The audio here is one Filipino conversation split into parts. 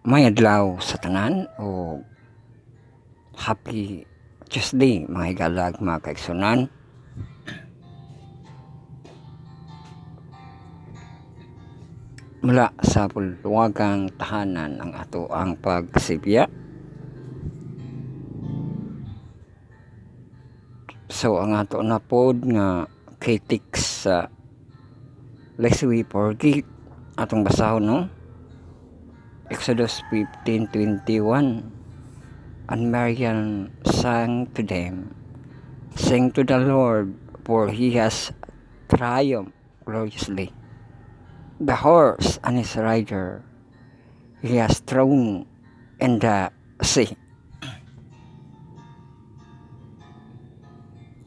May adlaw sa tanan o happy Tuesday mga higalag mga kaigsunan. Mula sa pulwagang tahanan ang ato ang pagsibya. So ang ato na pod nga critics sa lest we forget atong basahon no. Exodus 15:21. And Miriam sang to them, "Sing to the Lord, for he has triumphed gloriously. The horse and his rider he has thrown in the sea."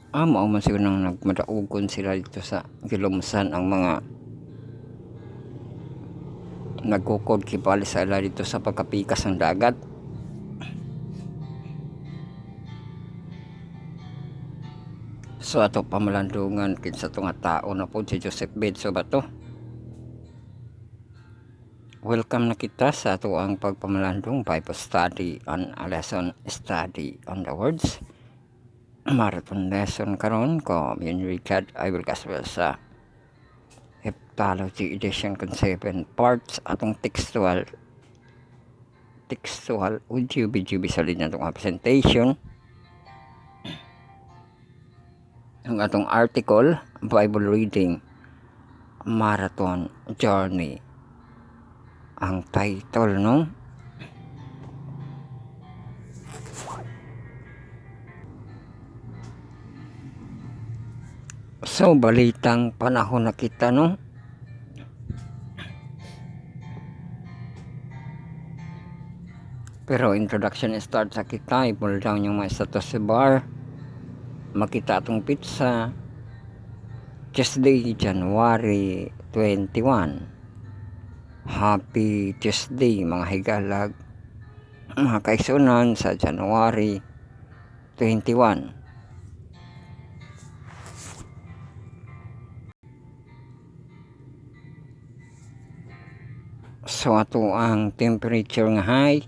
Mao man siguro nang nagmadaugon sila dito sa gilumsan ang mga nagkukod kibali sa ila dito sa pagkapikas ng dagat. So ato pamalandungan kinsa to nga tao na po si Joseph Bedso ba to. Welcome na kita sa ato ang pagpamalandong Bible study on a lesson study on the words. Marathon lesson karon ko yun Richard I will kaswell sa Heptology edition kung 7 parts atong textual audio video bisalin atong presentation. Ang atong article, Bible reading, Marathon Journey. Ang title, no? So, balitang panahon na kita, no? Pero introduction start sa kita, i-pull down yung mga status bar. Makita atong pizza. Tuesday, January 21. Happy Tuesday mga higalag, mga kaigsunan sa January 21. So ato ang temperature nga high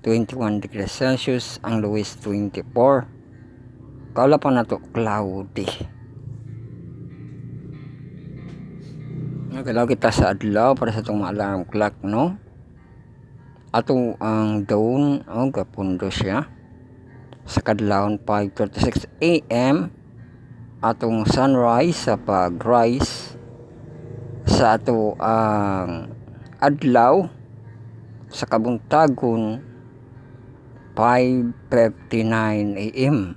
21 degrees Celsius, ang lowest 24. Kaula pa na to cloudy. Nagalaw kita sa adlaw para sa itong alarm clock, no? Ato ang dawn, gapundo siya. Sa kadlawon 5:36 AM. Atong sunrise sa pag-rise sa ato ang adlaw sa kabuntagon 5:59 AM.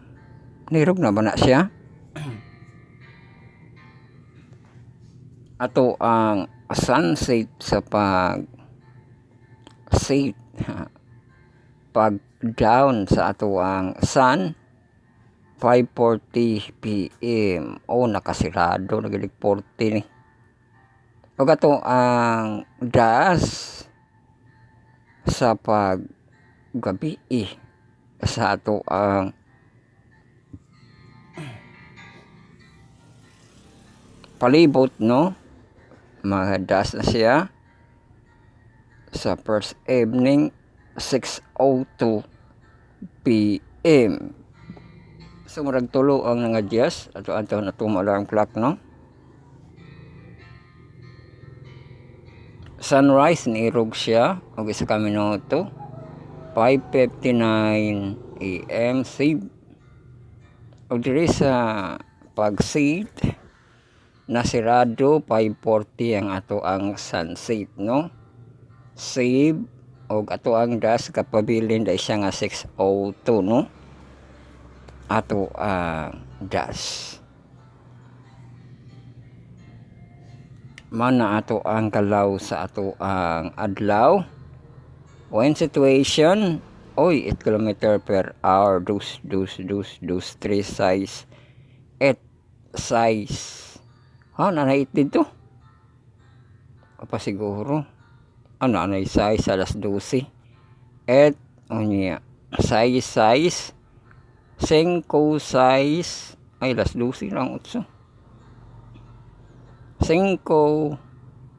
Nirog na ba na siya? Ato ang sunset sa pag-set, pag-down sa ato ang sun 5:40 PM. Nakasirado, nagilig 40 ni. O ato ang das sa pag-gabi sa ato ang palibot, no? Magadas na siya sa first evening 6:02 PM. So murag tulo ang nangadiyas ato na itong alarm clock, no? Sunrise nirog siya og isa ka minuto 5:59 AM save. Og diri sa pag-set nasirado 5:40 ang ato ang sunset, no? Save og ato ang das kapabilin dai siya nga 6:02, no? Ato ang das mana ato ang kalaw sa ato ang adlaw. When situation 8 km per hour dus 3 size 8 size nanay dito apa siguro nanay size alas 12 at unya size 5 size ay alas 12 lang 8 5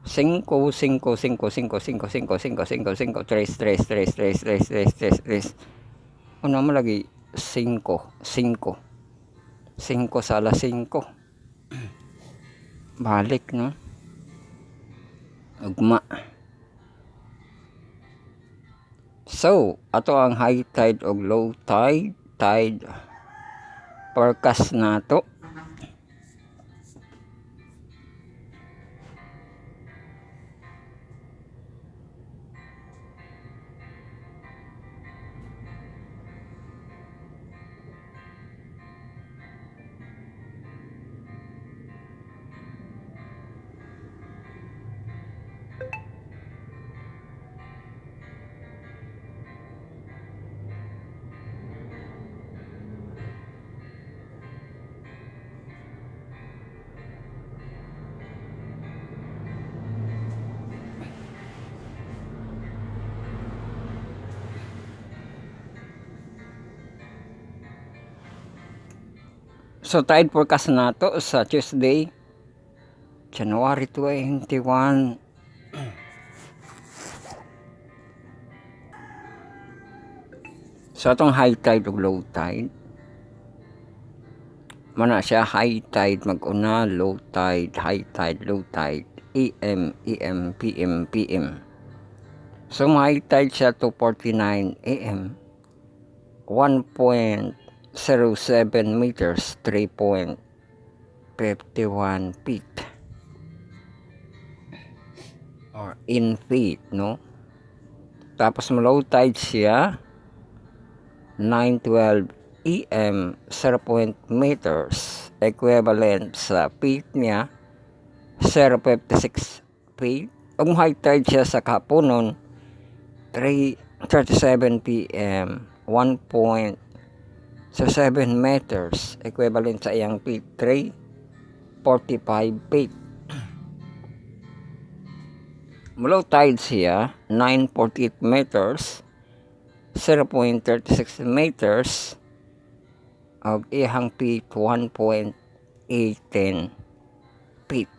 5, 5, 5, 5, 5, 5, 5, 5, 5, 3, 3, 3, 3, 3, 3, 3, 3. Ano mo lagi? 5, 5. 5 sa alas 5. Balik, no? Ugma. So, ato ang high tide o low tide. Tide forecast na to. So, tide forecast na to sa Tuesday, January 21. So, itong high tide o low tide. Mana siya, high tide mag-una, low tide, high tide, low tide, AM, EM, PM, PM. So, high tide siya 2:49 AM, 1.07 meters, 3.51 feet. Or in feet, no? Tapos, low tide siya, 9:12 EM, 0. meters, equivalent sa feet niya, 0.56 feet. Ang high tide siya sa kahaponon, 3:37 PM, 1.7 meters, equivalent sa iyang feet, 3.45 feet. Low tide siya, 9.48 meters, 0.36 meters, og ihang feet, 1.18 feet.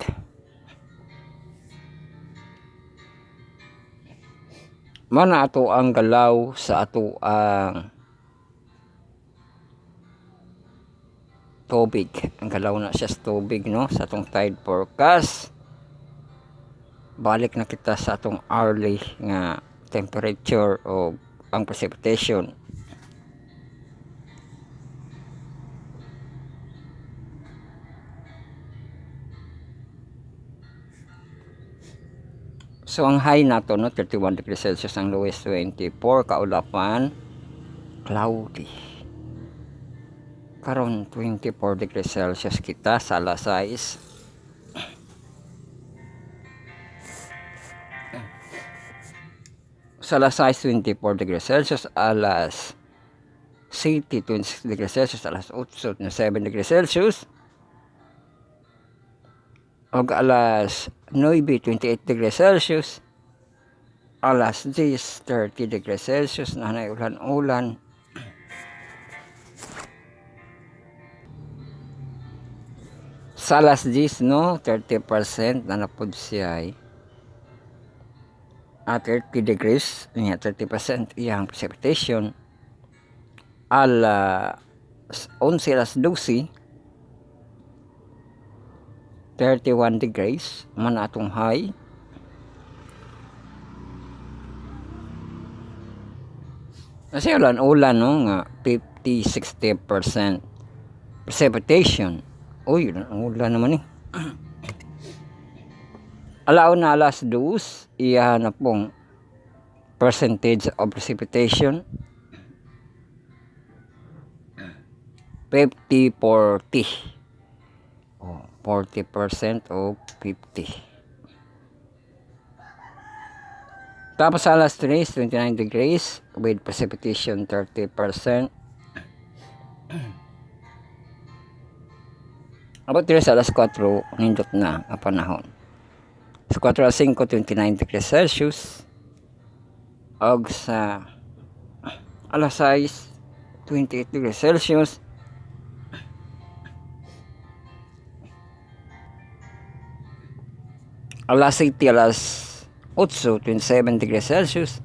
Mana ato ang galaw sa ato ang tubig. Ang galaw na siya sa tubig, no? Sa atong tide forecast. Balik na kita sa atong hourly nga temperature o ang precipitation. So, ang high nato, no, 31 degrees Celsius, ang lowest 24, kaulapan, cloudy. Karon 24 degrees Celsius kita sa alas 6. Sa alas 6, 24 degrees Celsius, alas 7, 26 degrees Celsius, alas 8, 7 degrees Celsius, o alas 9, 28 degrees Celsius, alas 10, 30 degrees Celsius, nanay ulan-ulan. Sa alas 10, no, 30% na napod siya ay 30 degrees, 30% iyang precipitation. Alas 11, alas 12, 31 degrees man atong high. Kasi ulan-ulan, no, nga 50-60% precipitation. Uy, ulan naman eh. Alaw na alas 2, iyan na pong percentage of precipitation, 50-40. 40% o 50. Tapos alas 3, 29 degrees with precipitation 30%. About 3 alas 4, nindot na ang panahon. Sa 4 alas 5, 29 degrees Celsius. Og sa alas 6, 28 degrees Celsius. Alas 7, alas 8, 27 degrees Celsius.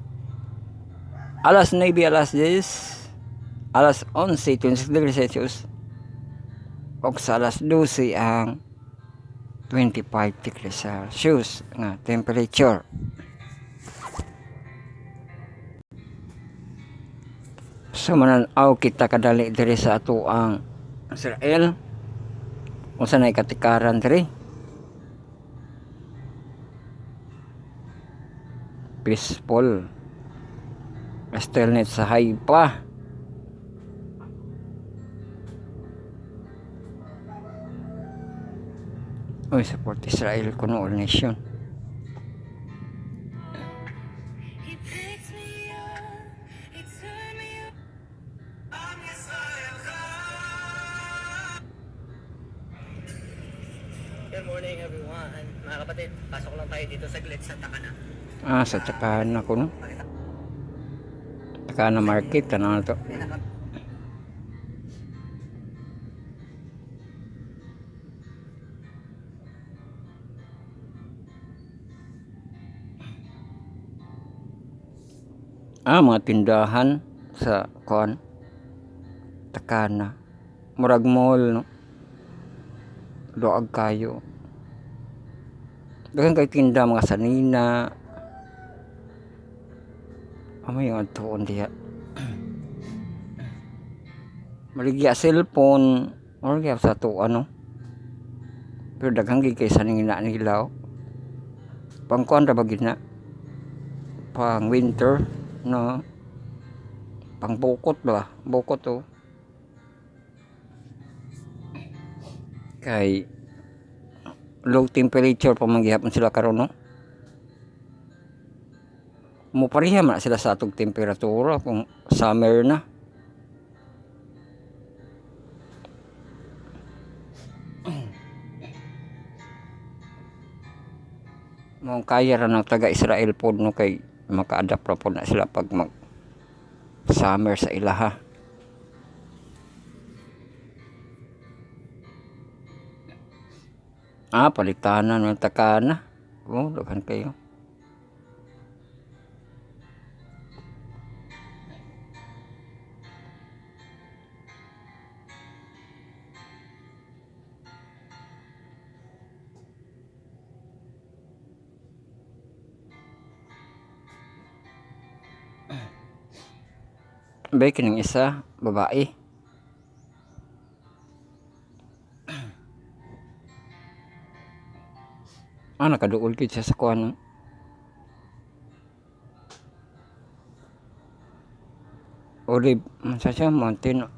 Alas 9, alas 10, alas 11, 26 degrees Celsius. O sa alas 12 ang 25 degrees Celsius nga temperature. So mananaw kita kadali diri sa ato ang Israel. Kung saan ay katikaran diri. Peaceful. Stillness sa Haifa. Oy, support Israel kuno all nation. Good morning everyone. Mga kapatid, pasok lang tayo dito saglit sa Takana. Sa Takana kuno. Takana market ano to. Mga tindahan sa kuan Takana. Murag mall no. Doag kayo. Daghang kay tinda mga sanina. May nga tuon diha. Maligya cellphone or gyud sa to ano. Pero daghang gid kay sanina nila. Pangkuan ra bagid na. Pang winter no. Pang bukot ba? Bukot to. Kay low temperature pa manggihapon sila karon no. Mupareha man sila sa atong temperatura kung summer na. Mong kaya ra ng taga Israel pod no kay maka-adapt ra pod na sila pag mag summer sa ilaha. Palitanan ng Takana. Daghan kayo. Bay kining isa, babae. Nakaduol kid siya sa kuan. Olive, siya mountain.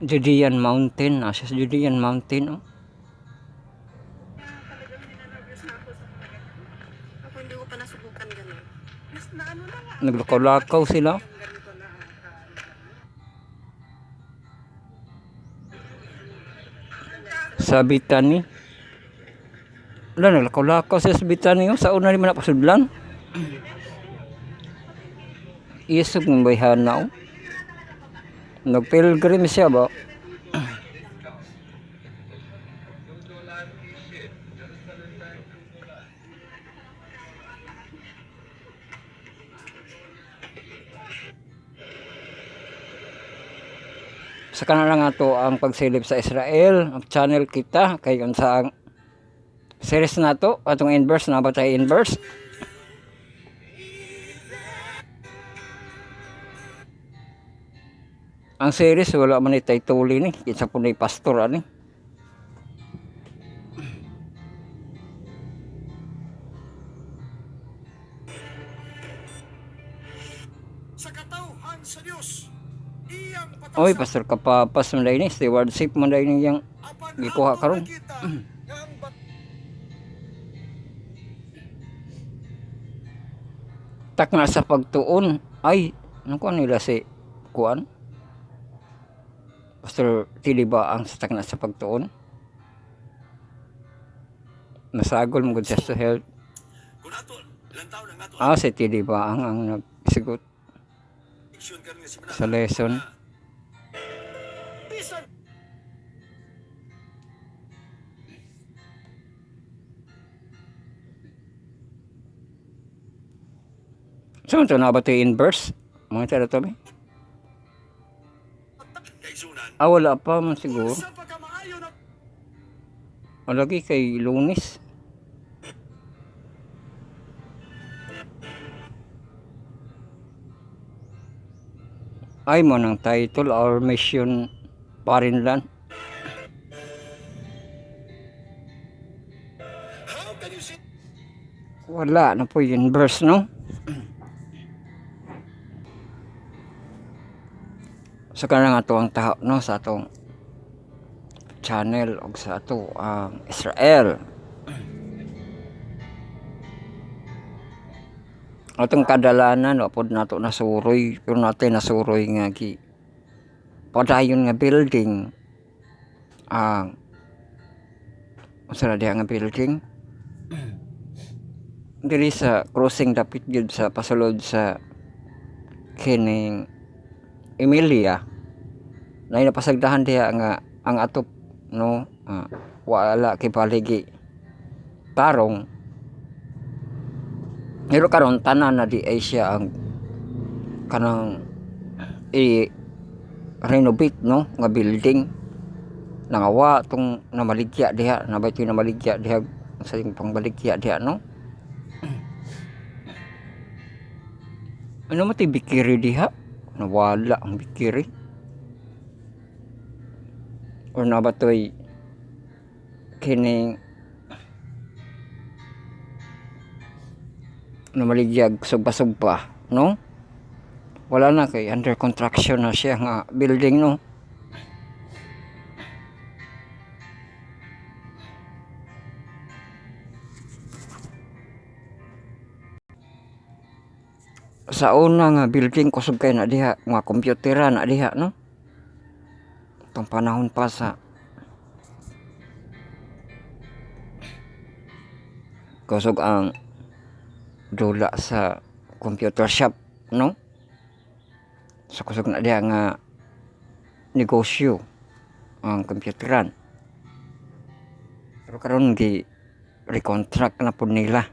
Judean Mountain, siya sa Judean Mountain. Talagang nilanervous na ako sa mga ganun. Ako hindi ko pa nasubukan ganun. Mas na ano na nga. Naglakaw-lakaw sila. Ganito na Sa Bitani. Wala, naglakaw-lakaw siya sa Bitani. Sa una naman napasudlan. Isog ng bayhana. Nagpilgrim siya ba? Sa kanila nga to ang pagsilip sa Israel. Ang channel kita. Kay kung sa series na to. Atong inverse na ba tayo inverse? Ang series wala man itay tuli ni. Isa po na pastor ani. Sa katauhan sa Dios iyang patasan. Oy, pastor kapapas man dahil ni. Stewardship man dahil ni yung Apan gikuha ato karon. nakita nga ang Tak na sa pagtuon. Ay, ano ko nila si Kuan? Pastor Tili ba ang tak na sa pagtuon? Nasagol mo good sa health. kung ato ilang taon ang ato Si Tili ba ang nagsigot action karon nga si sa lesson. bisan So, ito na ba ito inverse? Mga tira to ba? Kaisunan. Wala pa man siguro. Sa pagkamaayo na Lagi kay Lunis. Ay mo ng title or mission pa rin lang. how can you say Wala na po yung verse, no? So, kanang ato ang taho, no? Sa atong channel o sa ato ang Israel. Atong kadalanan, wapod nato nasuroy. Pero natin nasuroy nga ki. Padayon nga building. Sa diha nga building. Diri sa crossing dapit gyud sa pasulod sa kining Emilia. Na napasagdahan diha nga ang atop, no? Wala kay paligi tarong. Pero karon tanan na di ay siya ang kanang renovate, no, nga building. Nangawa tong namaligya diha, nabay ito namaligya diha sa pangbaligya diha, no? Ano mati bikiri diha? Nawala ang bikiri. Or na ba to'y kining namaligyag sugpa-sugpa, no? Wala na kay under construction na siya nga building, no? Sa una nga building kusog kay na diha, mga kompyutera na diha, no? Itong panahon pa sa kusog ang dula sa computer shop, no? So kusog na diha nga negosyo ang kompyuteran. Pero karon gi recontract na po nila.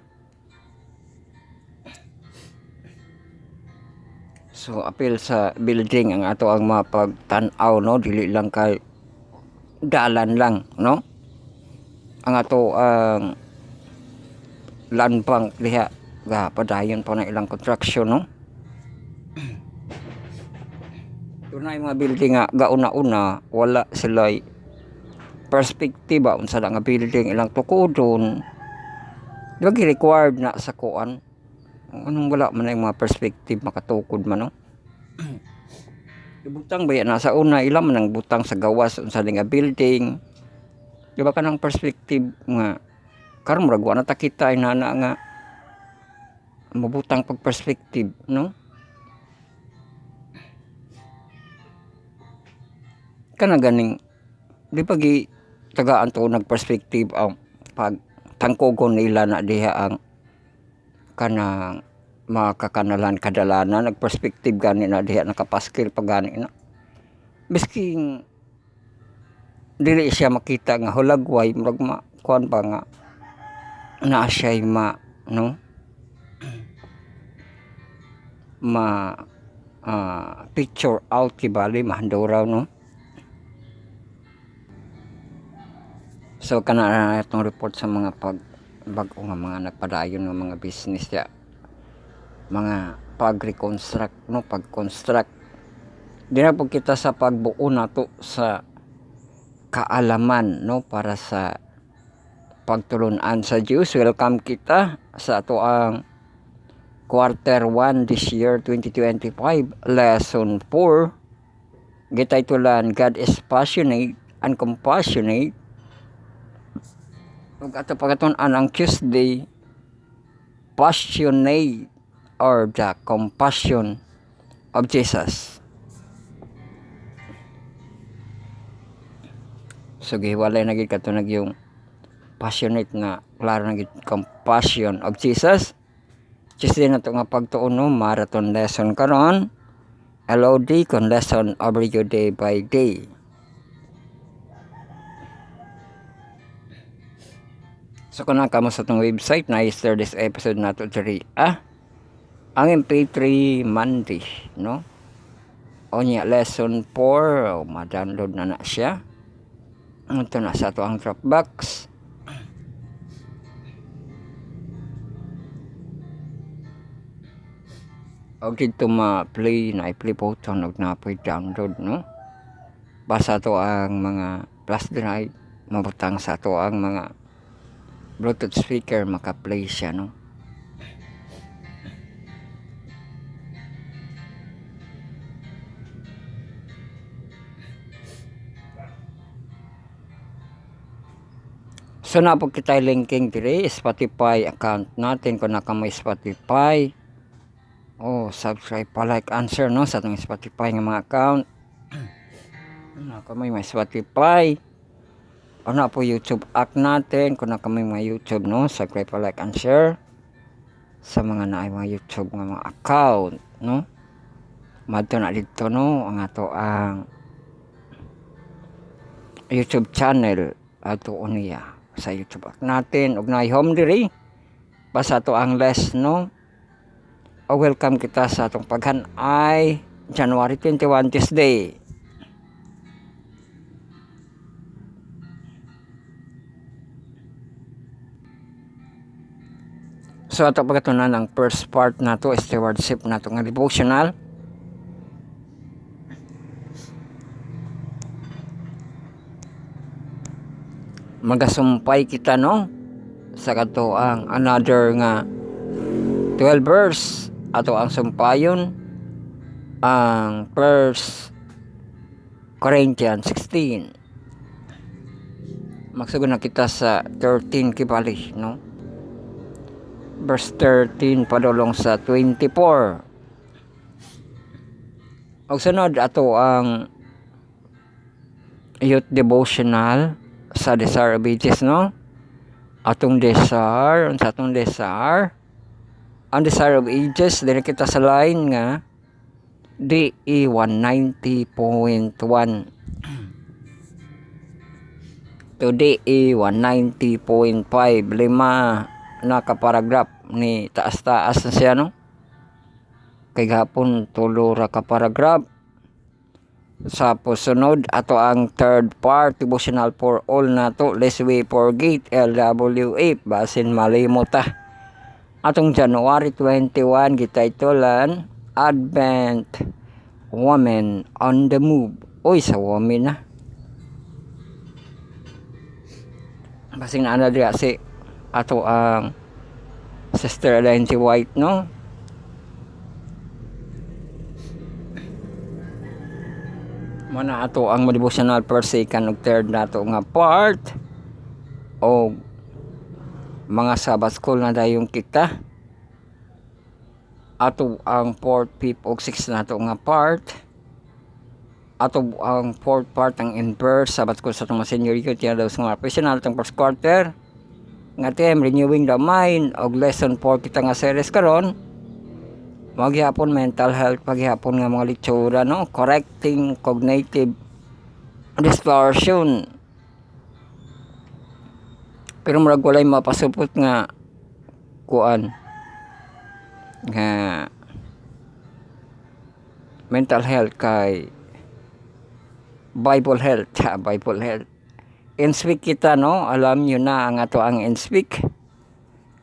So apil sa building ang ato ang mapagtan-aw, no? Dili lang kay dalan lang, no? Ang ato ang land bank diha ga padayon pa na ilang construction, no? Tunay mga building nga gauna-una wala sila perspektiba unsa nga building ilang tukodon. Di ba required na sa kuan? Anong wala man ang mga perspective makatukod man, no? Ibutang ba yan nasa una ilang man ang butang sa gawas unsa nga building. Di ba kanang perspective nga karon murag wa na ta kita inana nga mabutang pag perspective, no? Kana ganing di pagi tagaan to nag perspective ang pag tangkogon nila na diha ang kanang makakanalan kadalanan nag perspective gani na diha nakapaskil pag gani na bisking dili siya makita nga hulagway murag kuan ba nga naa siya no picture out kibali mahanduraw, no? So kana itong report sa mga bag-o nga mga nagpadayon nga mga business ya, mga pag-reconstruct, no, pag-construct. Di na po kita sa pagbuo nato sa kaalaman, no, para sa pagtulunan sa Diyos. Welcome kita sa ato ang quarter 1 this year 2025, lesson 4. Gitaytulan, God is passionate and compassionate. Ug ato pagatunan ang Tuesday, passionate or the compassion of Jesus. So gihiwalay na gid katunag yung passionate nga klaro na gid compassion of Jesus. Tuesday na ito nga pagtuon, no, marathon lesson karon. LOD kon lesson over you day by day. So kung nakamo sa itong website na i-share this episode nato diri ang MP3 Monday, no? O niya lesson 4, o ma-download na siya. Ito na sa ato ang Dropbox. O dito ma-play na i-play button og na-play download, no? Basta to ang mga flash drive mabutang sa to ang mga Bluetooth speaker maka-play siya, no? So na po kita linking dire Spotify account natin kung naka may Spotify. Subscribe pa, like, answer, no, sa atong Spotify nga mga account. Naka may Spotify. O na po YouTube app natin kung naka may mga YouTube, no, subscribe pa, like, and share sa mga naay mga YouTube nga mga account, no. Madto na dito, no, ang ato ang YouTube channel ato uniya sa YouTube app natin ug naay home diri basta to ang less, no. Welcome kita sa atong paghan-ay January 21 Tuesday. So ato pagatunan ang first part nato stewardship nato nga devotional. Magasumpay kita, no, sa kato ang another nga 12 verse ato ang sumpayon ang 1 Corinthians 16. Magsugod na kita sa 13 kibali, no, verse 13 padulong sa 24. Og sunod ato ang youth devotional sa Desire of Ages, no. Atong desire, sa atong desire ang Desire of Ages, dili kita sa line nga DE 190.1 to DE 190.5, 5 na kaparagraph ni taas-taas na siya, no. Kay gapon tulo ra ka paragraph. Sa pusunod ato ang third part devotional for all nato, lest we forget, LWA, basin malimot ta. Atong January 21 gitaytolan Advent Woman on the Move. Sa woman na. Basing na diya si ato ang Sister Ellen G. White, no. Mana ato ang devotional per second ug third nato nga part o mga Sabbath school na dayong kita. Ato ang 4th, 5th ug 6th nato nga part. Ato ang 4th part ang in-verse Sabbath school sa itong senior youth yan daw sa mga professional itong first quarter nga team renewing the mind og lesson 4 kita nga series karon. Maghapon mental health, paghapon nga mga litsura, no, correcting cognitive distortion. Pero murag walay mapasupot nga kuan nga mental health kay Bible health. Bible health. In-speak kita, no, alam nyo na ang ato ang in-speak,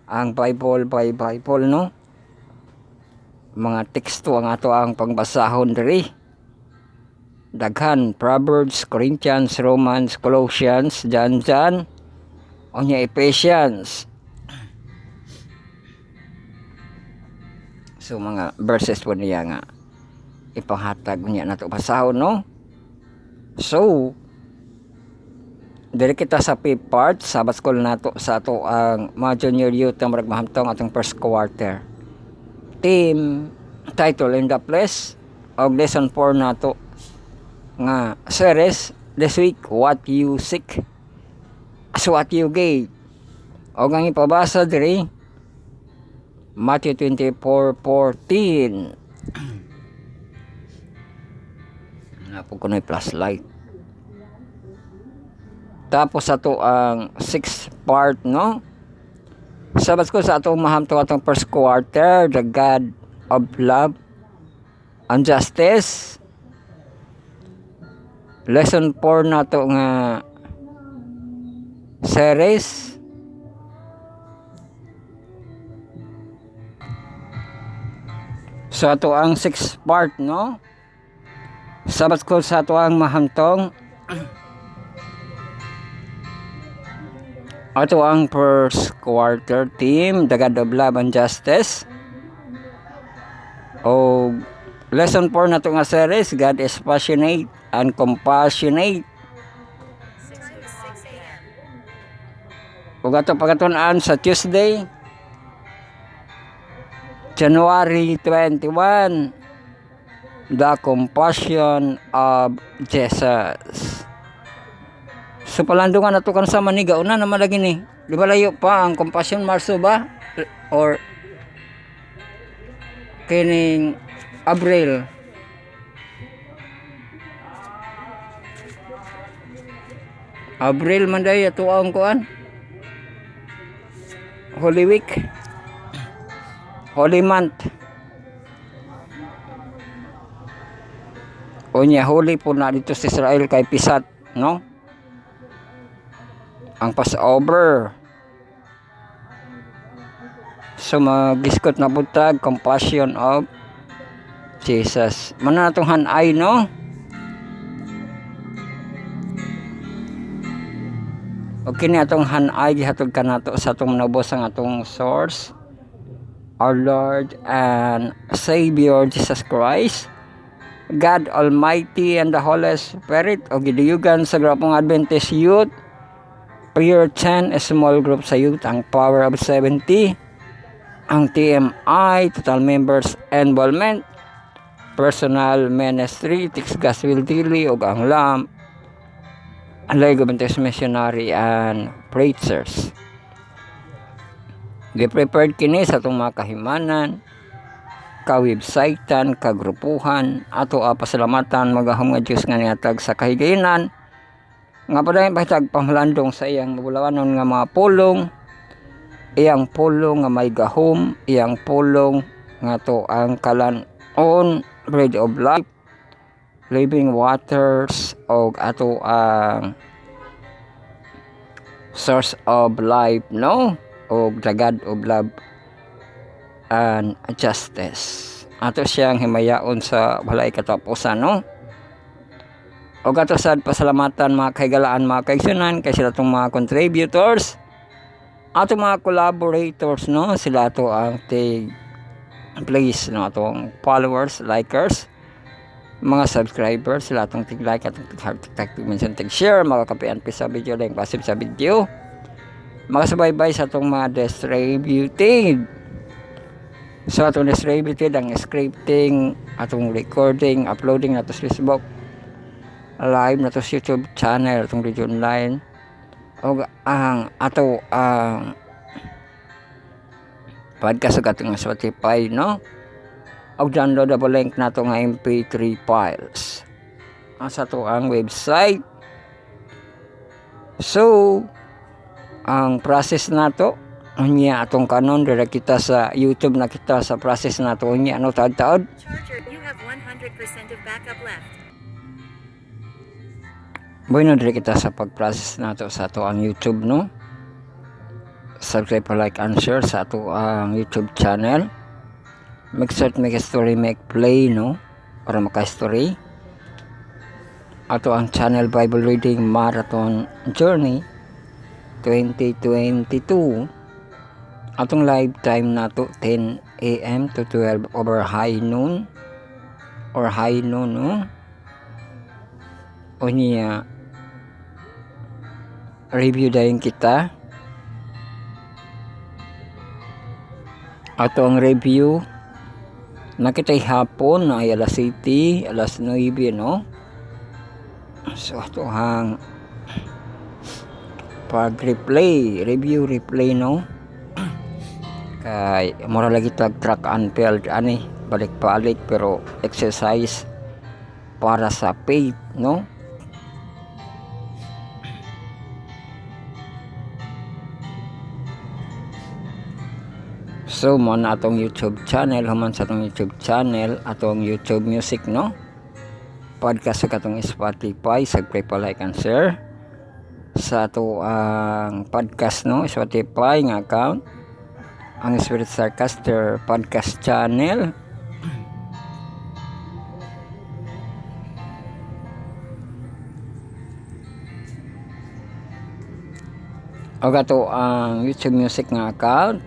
ang Bible by Bible, no, mga teksto ang ato ang pangbasahon diri. Daghan Proverbs, Corinthians, Romans, Colossians, John, o niya Ephesians. So mga verses po niya nga ipanghatag niya nato basahon, no. So diri kita sa fifth part Sabbath school nato sa ato ang mga junior youth ang mahamtong atong first quarter. Team title in the place og lesson 4 nato nga series this week, what you seek is what you get. Og ang ipabasa diri Matthew 24:14. Napo ko na plus light. Tapos ato ang 6th part, no. Sabas ko sa atong mahamtong atong first quarter, the God of Love and Justice. Lesson 4 na to nga series. So ato ang 6th part, no? Sabat ko sa ato ang mahantong. Ato ang first quarter team, The God of Love and Justice. O lesson 4 na to nga series, God is passionate and compassionate. 6 a.m. Ug ato pagatunan sa Tuesday, January 21, The Compassion of Jesus. So palandungan na to kan sa maniga una na malagi ni. Di ba layo pa ang Compassion Marso ba? Or kining Abril. Abril man day ato ang kuan. Holy Week. Holy Month. Unya holy po na dito sa Israel kay Pisat, no? Ang Passover. So magiskot na butag Compassion of Jesus. Mana natong hanay, no? Okay ni atong hanay gihatod kanato sa atong nabos ang atong source, our Lord and Savior Jesus Christ, God Almighty and the Holy Spirit, o gidiyugan sa grupong Adventist Youth, Prayer 10, a small group sa youth, ang Power of 70, ang TMI, Total Members Involvement, Personal Ministry, Tix Gospel Daily, o ang LAM, Lego Adventist Missionary and Preachers. Gi-prepared kini sa itong mga kahimanan, ka-websitean, ka-grupuhan, ato pasalamatan, magahom nga Diyos nga niatag sa kahigayonan, nga padayon pahitag pamalandong sa iyang mabulawanon nga mga pulong, iyang pulong nga may gahom, iyang pulong nga to ang kalan-on, bread of life, living waters, o ato ang source of life, no? O the God of love and justice. Ato siyang himayaon sa walay katapusan, no? O ato sad pasalamatan mga kaigalaan, mga kaigsunan, kay sila itong mga contributors, ato mga collaborators, no? Sila ito ang please, no? Atong followers, likers, mga subscribers, sila itong tig-like at tig-heart, tig-mention, tig-share, makakapian sa video, like passive sa video, makasubaybay sa itong mga distributed. So atong distributed ang scripting, atong recording, uploading na to sa Facebook live, na to sa YouTube channel, atong radio online, o ang ato ang podcast sa atong Spotify, no? O downloadable link na to nga MP3 files sa to ang website. So ang process na to unya atong kanon dira kita sa YouTube, na kita sa process na to unya ano taod-taod. Charger, you have 100% of backup left. Bueno, dira kita sa pag-process na to sa to ang YouTube, no? Subscribe, like, and share sa to ang YouTube channel. Make search, make story, make play, no? Para maka-story. Ato ang channel Bible Reading Marathon Journey 2022. Atong live time na to 10 a.m. to 12 over high noon or high noon, no? O niya review dayon kita. Ato ang review nakitay hapon na ay alas 7, alas 9, no? So ato hang pag-replay, review replay, no? Kay mura lagi track and field ani, balik-balik, pero exercise para sa faith, no? So mo na atong YouTube channel, human sa atong YouTube channel, atong YouTube Music, no? Podcast sa atong Spotify, subscribe pa, like and share sa ato ang podcast, no? Spotify nga account, ang Spirit Starcaster Podcast Channel. O ato ang YouTube Music nga account.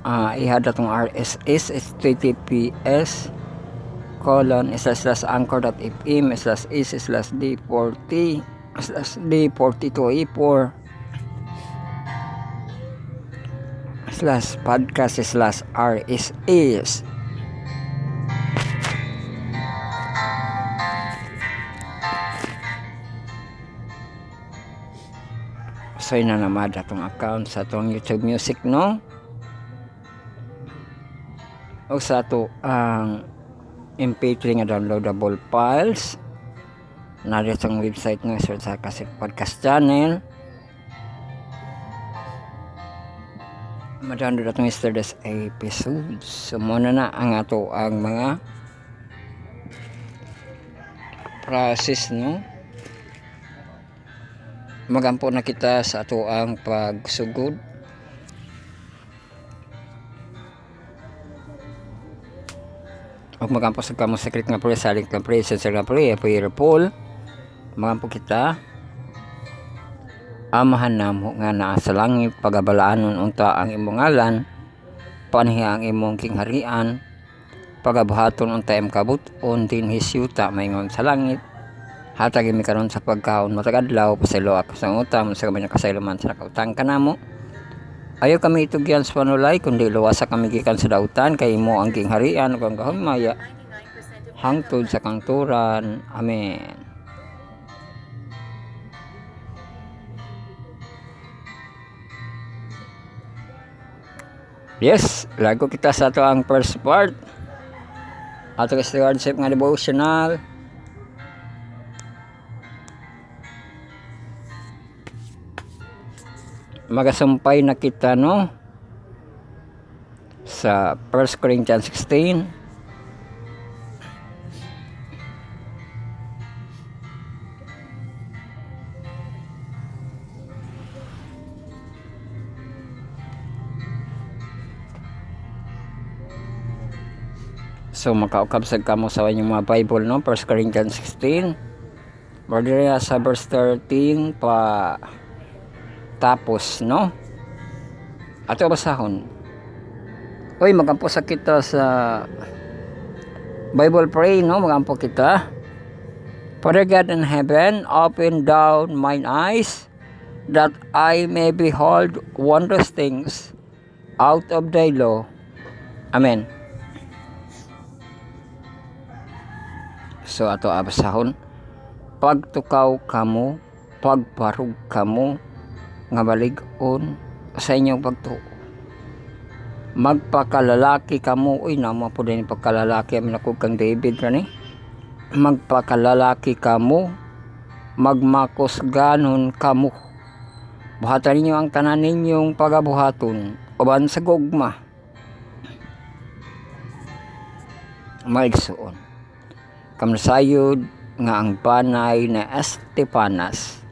Ihad atong RSS https://anchor.fm/d40/podcast/RSS. So yun na naman atong account sa atong YouTube Music, no? O sa ato ang MP3 nga downloadable files na rin sa website ng Spirit Starcaster Podcast Channel. Madownload atong yesterday's episodes. So muna na ang ato ang mga process, no? Magampo na kita sa ato ang pagsugod. Og magampo sa kamo secret nga prayer, silent nga prayer, sincere nga prayer, prayerful. Magampo kita amahan namo nga naa sa langit, pagabalaanon unta ang imong ngalan, panhiya ang imong kingharian, pagabuhaton unta im kabuton dinhi siyuta maingon sa langit. Hatag mi karon sa pagkaon matag adlaw, pasaylo ako sa utang sa kamay kasayloman sa nakautang kanamo. Ayaw kami itugyan sa panulay, kundi luwasa kami gikan sa dautan, kay imo ang kingharian ug ang gahumaya hangtod sa kangturan. Amen. Yes, lago kita sa ato ang first part. Ato ka stewardship nga devotional. Magasumpay na kita, no, sa 1 Corinthians 16. So makaukabsag kamo sa inyong mga Bible, no, 1 Corinthians 16. Bardira sa verse 13 pa tapos, no? Ato basahon. Oy, magampo sa kita sa Bible pray, no? Magampo kita. Father God in heaven, open down mine eyes that I may behold wondrous things out of thy law. Amen. So ato abasahon. Pagtukaw kamo, pagparug kamo, nga balig-on sa inyong pagtuo. Magpakalalaki kamo, uy naman po din pagkalalaki, amin ako kang David kani. Magpakalalaki kamo, magmakos ganon kamo. Buhatan ninyo ang tanan ninyong pagabuhaton, uban sa gugma. Maigsuon. Kamsayod nga ang panay na Estepanas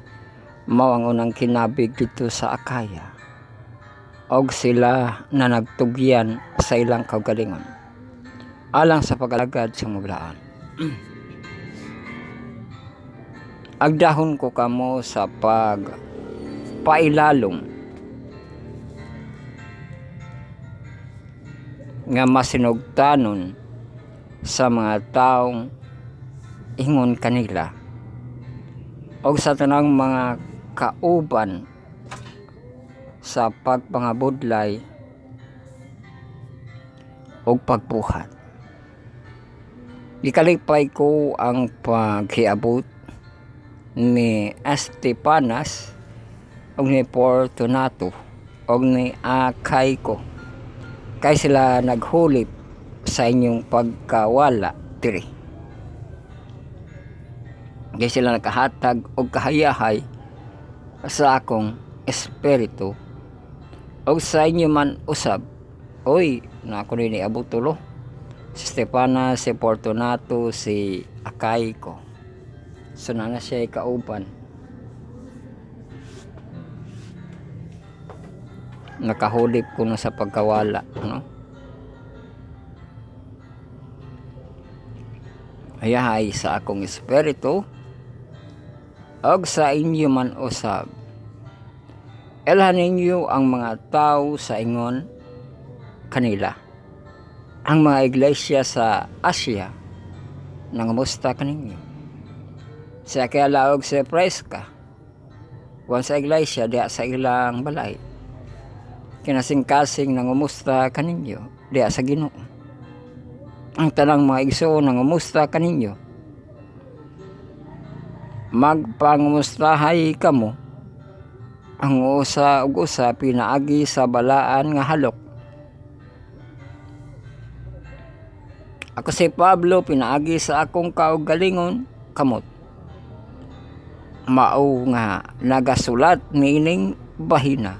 mao ang unang kinabig dito sa Akaya, og sila na nagtugyan sa ilang kaugalingon alang sa pagalagad sa muglaan. Agdahon ko kamo sa pagpailalong nga masinugtanon sa mga taong ingon kanila og sa tanang mga kauban sa pagpangabudlay o pagbuhat. Gikalipay ko ang paghiabot ni Estepanas o ni Fortunato o ni Akayko, kay sila naghulip sa inyong pagkawala diri. Kay sila nakahatag og kahayahay sa akong espiritu, og sa inyo man usab Oy, na ako rin iabot tulo. Si Stefana, si Fortunato, si Akayko. So na siya ikauban. Nakahulip ko na sa pagkawala, no? Ayahay sa akong espiritu og sa inyo man usab. Elhan ninyo ang mga tao sa ingon kanila. Ang mga iglesia sa Asia nangamusta kaninyo. Si Aquila og si Prisca wan sa iglesia diha sa ilang balay. Kinasing-kasing nangumusta kaninyo diha sa Ginoo. Ang tanang mga igsoon nangumusta kaninyo. Magpangumustahay kamo ang usa ug usa pinaagi sa balaan nga halok. Ako si Pablo pinaagi sa akong kaugalingon kamot. Mao nga nagasulat niining bahina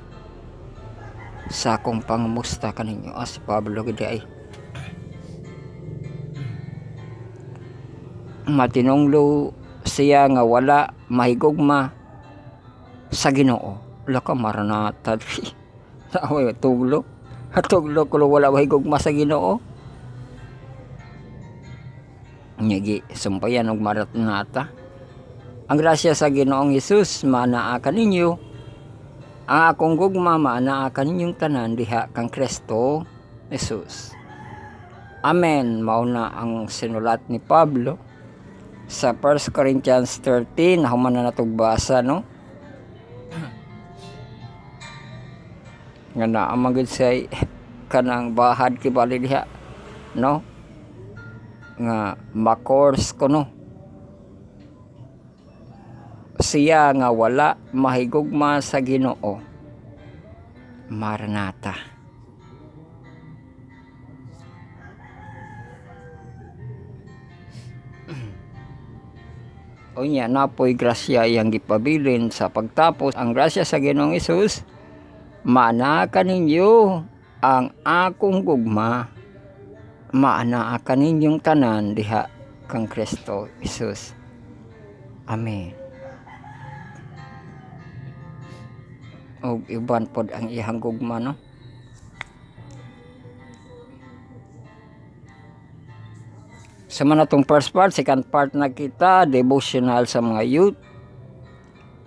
sa akong pangumusta kaninyo. Si Pablo gid ay matinonglo siya nga wala mahigugma sa Ginoo. Laka maranata. Away tuglo. Tuglo kulo wala mahigugma sa Ginoo. Nyagi sumpayan og maranata. Ang grasya sa Ginoong Hesus maanaa kaninyo. Ang akong gugma maanaa kaninyong tanan diha kang Kristo Jesus. Amen. Mao na ang sinulat ni Pablo sa 1 Corinthians 13. Human na natog basa, no? Nga naamagid say kanang bahad kibali diha, no? Nga makors ko, no? Siya nga wala mahigugma sa Ginoo. Maranata. Unya napoy grasya iyang gipabilin sa pagtapos ang grasya sa Ginoong Hesus. Maana kaninyo ang akong gugma. Maana kaninyong tanan diha kang Kristo Jesus. Amen. Og iban pod ang iyang gugma, no? Sa manatong first part, second part na kita, devotional sa mga youth.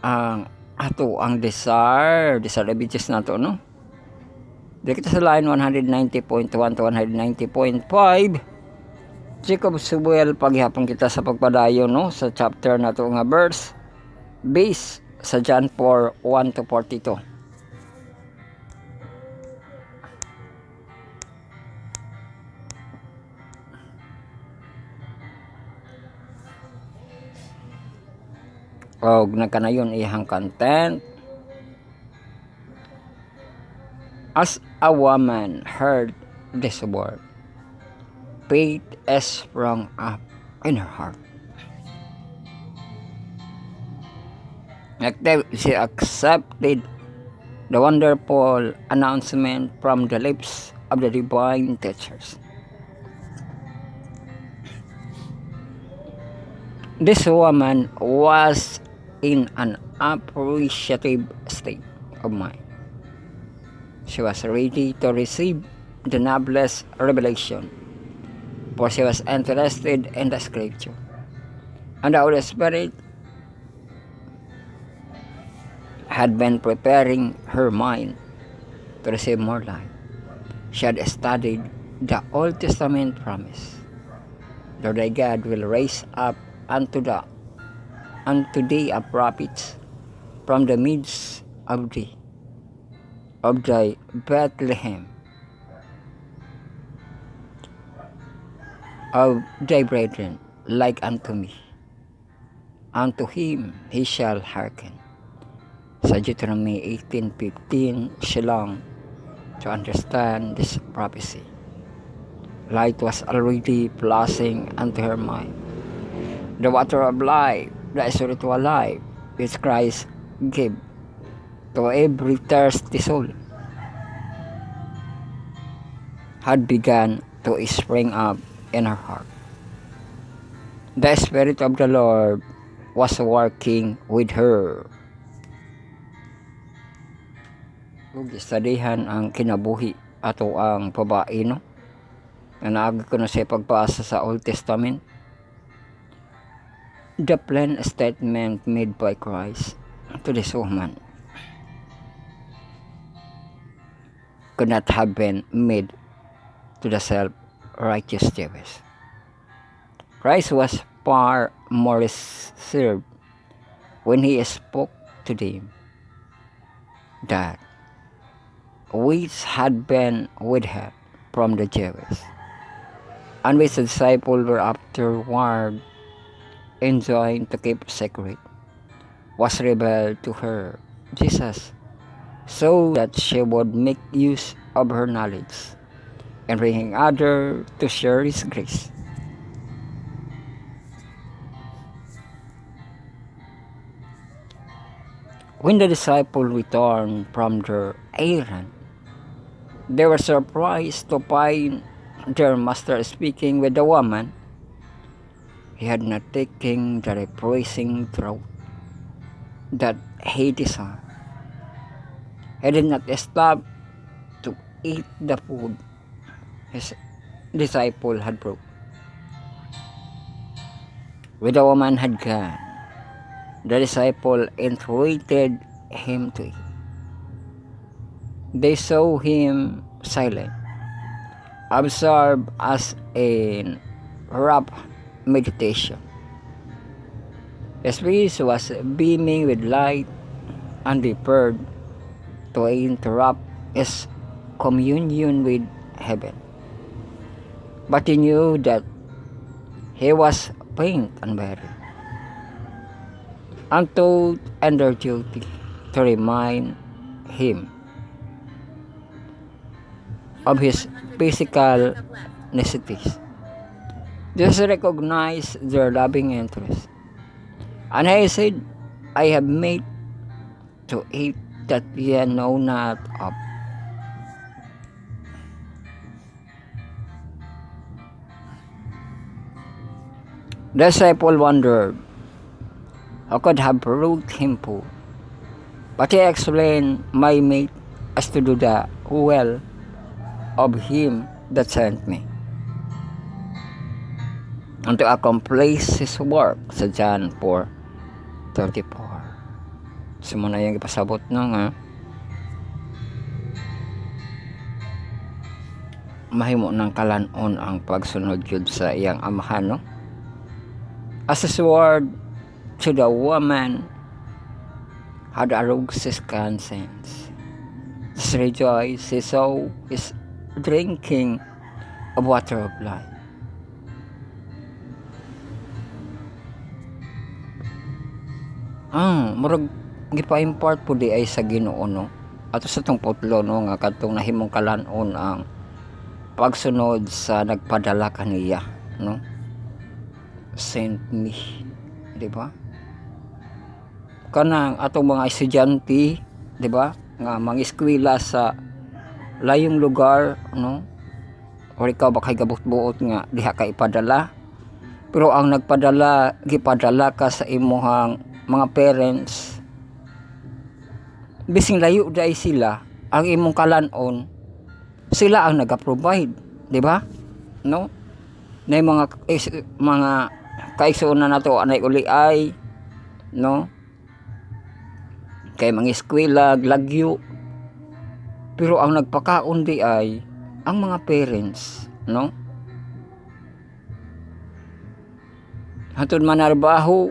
Ang ato ang desire diabetes na to, no? Di kita sa line 190.1 to 190.5. Jacob Subuel paghihapon kita sa pagpadayon, no? Sa chapter na to nga verse base sa John 4:1 to 42. Og nagkanayon iyang content. As a woman heard this word, faith is sprung up in her heart. She accepted the wonderful announcement from the lips of the divine teachers. This woman was in an appreciative state of mind. She was ready to receive the noblest revelation, for she was interested in the scripture. And the Holy Spirit had been preparing her mind to receive more light. She had studied the Old Testament promise. The Lord God will raise up unto thee a prophets from the midst of thee, of thy Bethlehem, of thy brethren, like unto me. Unto him he shall hearken. Sa Deuteronomy 18:15, she longed to understand this prophecy. Light was already flashing unto her mind. The water of life, the spiritual life, which Christ gave to every thirsty soul. had begun to spring up in her heart. The Spirit of the Lord was working with her. Ug istadihan ang kinabuhi ato ang babae, no? Na naagi ko na sa pagbasa sa Old Testament. The plain statement made by Christ to this woman could not have been made to the self-righteous Jebus. Christ was far more reserved when he spoke to them that which had been withheld from the Jews, and which the disciples were afterward enjoined to keep secret, was revealed to her, Jesus, so that she would make use of her knowledge and bringing others to share His grace. When the disciples returned from their errand, they were surprised to find their master speaking with the woman. He had not taken the refreshing draught that he desired. He did not stop to eat the food his disciple had brought. When the woman had gone, the disciple entreated him to eat. They saw him silent, absorbed as in rapt meditation. His face was beaming with light, undeterred to interrupt his communion with heaven. But he knew that he was faint and weary, and told and their duty to remind him of his physical necessities. Just recognize their loving interest. And he said, I have made to eat that ye know not of. The disciple wondered who could have brought him food. But he explained, my mate as to do the will of him that sent me, and to accomplish his work sa John 4:34. Sumuna yung ipasabot no nga mahimo ng kalanon ang pagsunod yun sa iyang amahan, no? As his word to the woman had aroused his conscience. His rejoice, his soul is drinking of water of life. Murag gipa-import po di ay sa Ginoo, no? Ato sa tong putlo, no, nga kadtong nahimong kalanon ang pagsunod sa nagpadala kaniya, no? Sent me, di ba? Kanang atong mga estudyante, di ba? Nga mga eskwela sa layong lugar, no? O ikaw bakay gabot-buot nga diha ka ipadala. Pero ang nagpadala, gipadala ka sa imuhang mga parents. Bising layo dai sila, ang imong kalanon, sila ang naga-provide, di ba? No? Na mga kaigsuonan nato anay uli ay, no? Kay mga eskwela, lagyo. Pero ang nagpakaon di ay ang mga parents, no? Hatod manarbaho,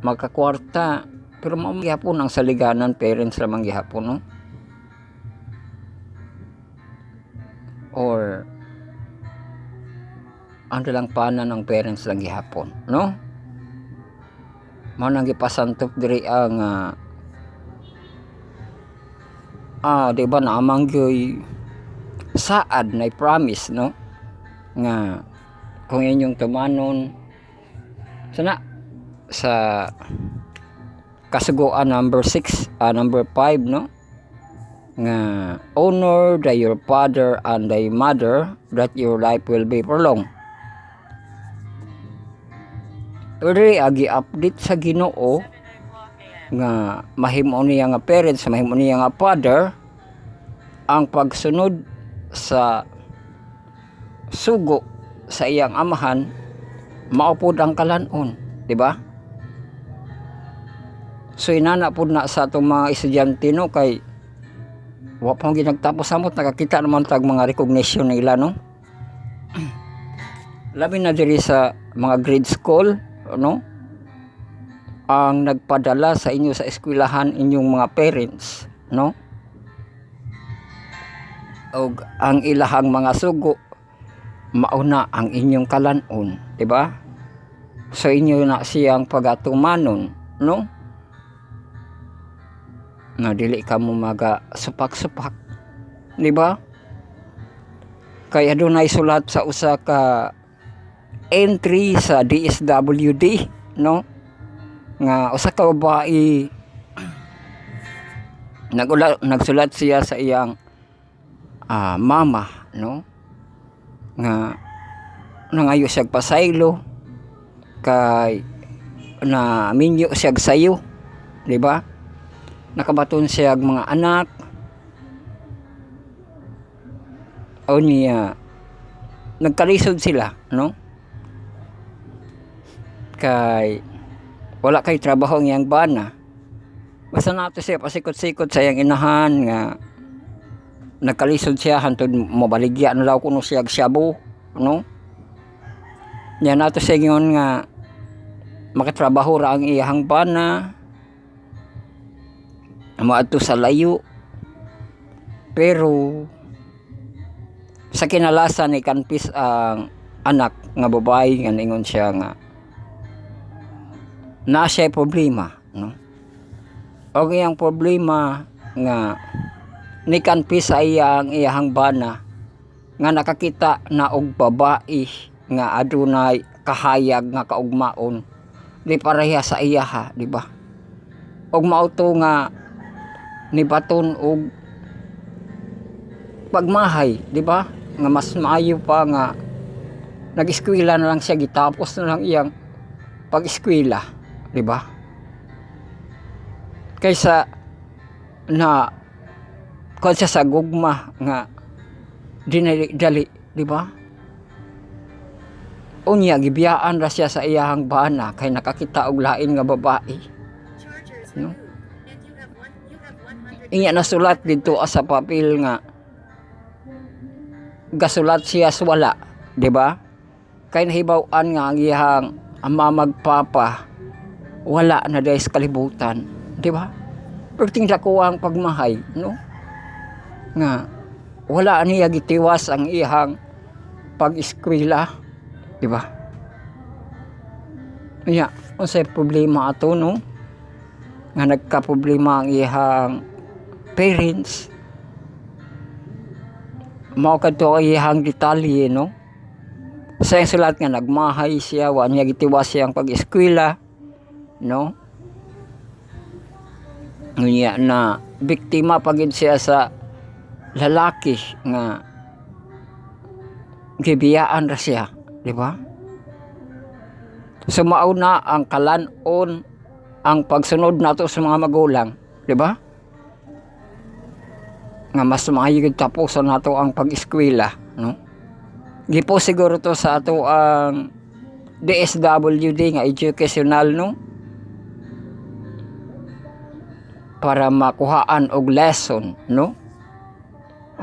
magkakwarta, pero magyapon ang saliganan parents lamang gihapon, no? Or ang dalang panan ng parents lang gihapon, no? Mao nang gipasantop diri ang di ba na amang gyoy saad na promise, no? Nga kung inyong tumanon sana sa kasugoan number 5, no? nga honor your father and thy mother that your life will be prolonged. Uri agi update sa Ginoo nga mahimo niya nga parents, mahimo niya nga father ang pagsunod sa sugo sa iyang amahan maupod ang kalanon, di ba? So inana pud na sa atong mga estudyante no kay wa pa ginagtapos samot nakakita naman tag mga recognition nila no. Labi na diri sa mga grade school no ang nagpadala sa inyo sa eskwelahan inyong mga parents no og ang ilahang mga sugo mauna ang inyong kalanon, di ba? So inyo na siyang pagatumanon no na dili ka mo maga supak-supak, di ba? Kaya doon ay sulat sa usa ka entry sa DSWD no nga usa ka babae nagsulat siya sa iyang mama no nga nangayo siya pasaylo kay na minyo siya sayo, di ba? Nakabaton siya mga anak o niya nagkalisod sila no kay wala kay trabaho ng iyang bana. Basta nato siya pasikot-sikot sa iyang inahan nga nagkalisod siya hantod mabaligya na daw kuno siya shabu no. Yan nato siya ngayon nga makatrabaho ra ang iyang bana maadto sa layo pero sa kinalasan ni kanpis ang anak nga babae nga ningon siya nga na siya problema no og iyang problema nga ni kanpis sa iyang bana nga nakakita na og babae nga adunay kahayag nga kaugmaon di pareha sa iya di ba og mauto nga ni baton og pagmahay, di ba? Nga mas maayo pa nga nag-eskwela na lang siya gitapos na lang iyang pag-eskwela, di ba? Kaysa na kon siya sa gugma nga dinali, di ba? Unya gibiyaan ra siya sa iyang bana kay nakakita og lain nga babae. No? Inya nasulat dito sa papel nga gasulat siya sa wala, di ba? Kay nahibaw-an nga ang iyang ama magpapa wala na dahil sa kalibutan, di ba? Pero tingla ko ang pagmahay, no? Nga wala niya gitiwas ang iyang pag-eskwela, di ba? Iya, unsay problema ato no? Nga nagka-problema ang iyang parents. Mao kadto iyang detalye no. Sa sulat nga nagmahay siya, wa niya gitiwas siyang pag-eskwela, no? Ngunya na biktima pagid siya sa lalaki nga gibiyaan ra siya, di ba? So mauna ang kalanon ang pagsunod nato sa mga magulang, di ba? Nga mas maayog tapusan nato ang pag-eskwela, no? Gipo siguro to sa ato ang DSWD nga educational, no? Para makuhaan og lesson, no?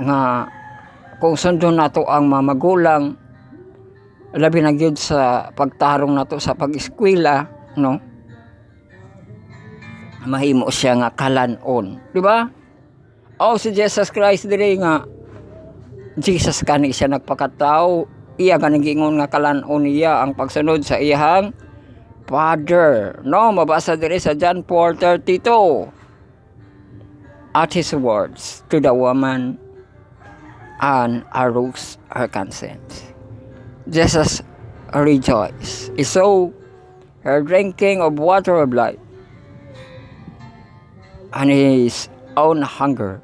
Nga kung sundon nato ang mga magulang labi na gyud sa pagtarong nato sa pag-eskwela, no? Mahimo siya nga kalanon, di ba? O si Jesus Christ diri nga Jesus kani siya nagpakatao, iya kanang giingon nga kalanon niya ang pagsunod sa iyang Father, no? Mabasa diri sa John 4:32. At his words to the woman and arose her consent. Jesus rejoiced. He saw her drinking of water of life, and his own hunger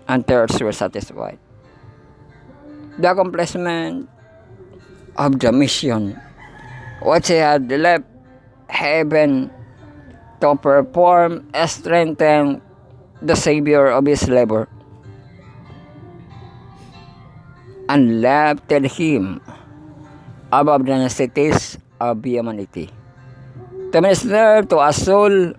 and thirds were satisfied. The accomplishment of the mission which he had left heaven to perform strengthened the Savior of his labor and lifted him above the necessities of humanity to minister to a soul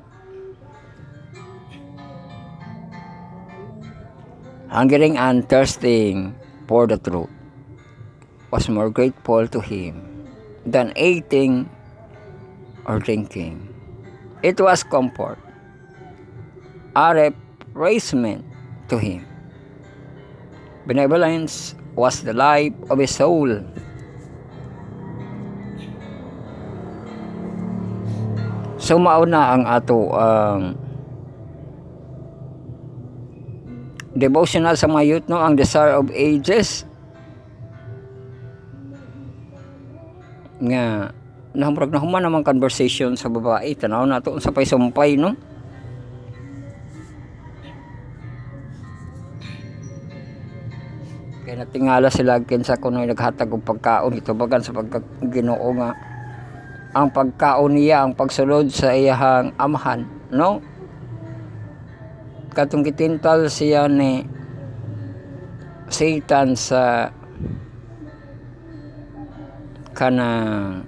hungering and thirsting for the truth was more grateful to him than eating or drinking. It was comfort, a refreshment to him. Benevolence was the life of his soul. So mauna ang ato ang devotional sa mga youth, no, ang Desire of Ages nga nahamurag na human namang conversation sa babae. Tanaw na ito sa pay-sumpay, no? Kaya natingala sila kinsa kuno'y naghatag og pagkaon. Ito bagan sa pagkaginoo nga ang pagkaon niya ang pagsulod sa iyahang amahan, no? Katong gitintal siya ni Satan sa kanang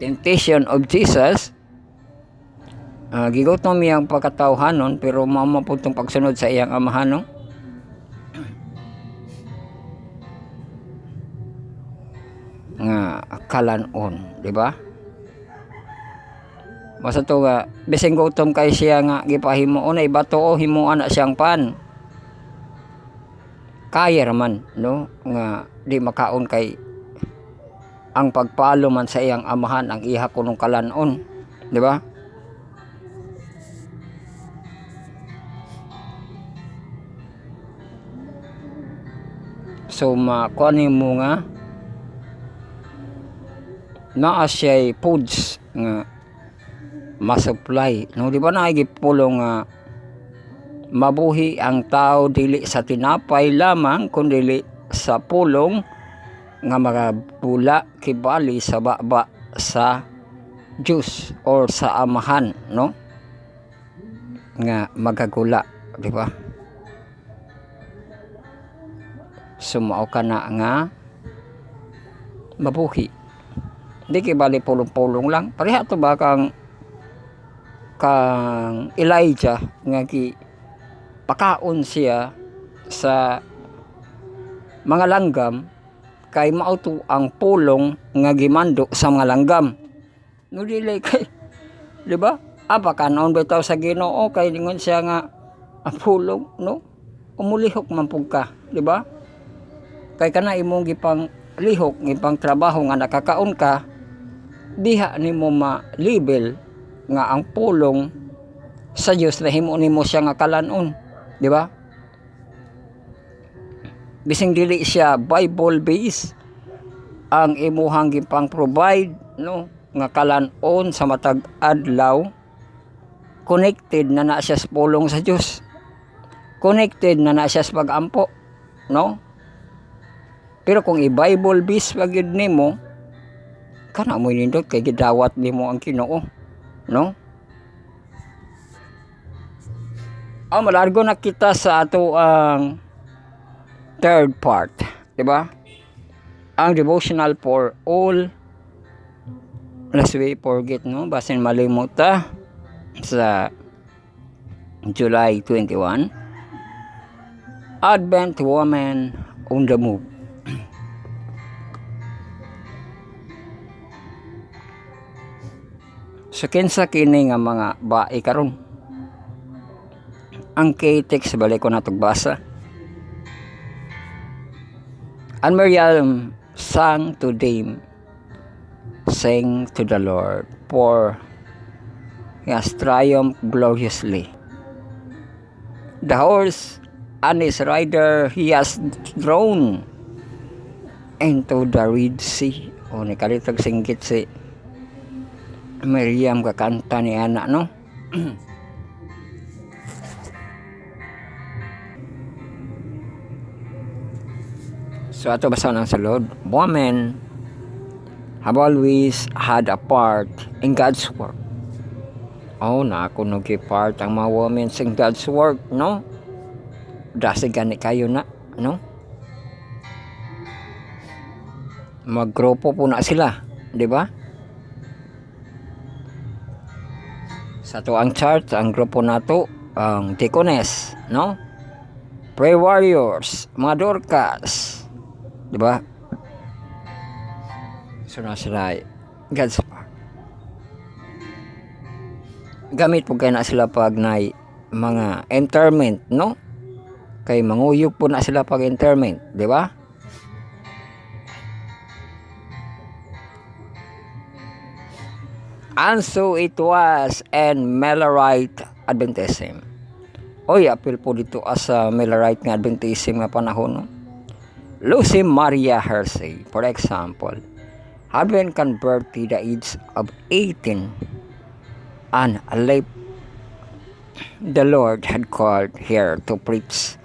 temptation of Jesus, gigutom niya ang pagkatawhanon pero mamapuntong pagsunod sa iyang amahan, no? Nga kalanon, di ba? Basta to nga bising gutom kay siya nga gipahimuon ay bato o himuan na siyang pan. Kaya raman, no, nga di makaon kay ang pagpalo man sa iyang amahan ang iha kunong kalanon, di ba? So makuha mo nga naa siya'y foods nga masupply, no, di ba, naigipulong nga mabuhi ang tao dili sa tinapay lamang kundi sa pulong nga magabula kibali sa baba sa Diyos or sa amahan, no, nga magagula, di ba? Sumao ka na nga mabuhi. Hindi kibali pulong-pulong lang. Pareha to ba kang Elijah nga pakaon siya sa mga langgam kay mauto ang pulong nga gimando sa mga langgam. No dili kay, di ba? Pakanon bitaw sa Ginoo kay ningon siya nga ang pulong, no? Umulihok man pug ka, di ba? Kay kana imong gipang lihok, gipang trabaho nga nakakaon ka, diha nimo ma-label nga ang pulong sa Dios na himo nimo siya nga kalanon, di ba? Bising dili siya Bible based ang imuhang gipang provide, no, nga kalanon sa matag adlaw, connected na siya sa pulong sa Dios. Connected na siya sa pag-ampo, no? Pero kung i-Bible based pag yun nimo, kana mo nindot kay gidawat nimo ang Ginoo, no? Malargo na kita sa ato ang third part, di ba? Ang devotional for all, lest we forget, no? Basin malimot sa July 21, Advent Woman on the Move. So kinsa kini nga mga bae karon? Ang K-text balik ko natog basa. And Miriam sang to them, sang to the Lord, for he has triumphed gloriously. The horse and his rider he has thrown into the Red Sea. O ni kalitag singgit si Miriam kakanta ni anak, no? So ato basa ng sulod, women have always had a part in God's work. Oh, nakunog part ang mga women sa God's work, no? Dasi gani kayo na, no? Maggrupo po na sila, di ba? Sa to ang chart, ang grupo nato, ang deaconess, no? Prayer warriors, mga Dorcas, di ba? So na sila God's part. Gamit po kayo na sila pag na mga interment, no? Kay manguyog po na sila pag interment, di ba? And so it was and Millerite Adventism. Oy, apil po dito as Millerite nga Adventism nga panahon, no? Lucy Maria Hersey, for example, had been converted at the age of 18 and the Lord had called her to preach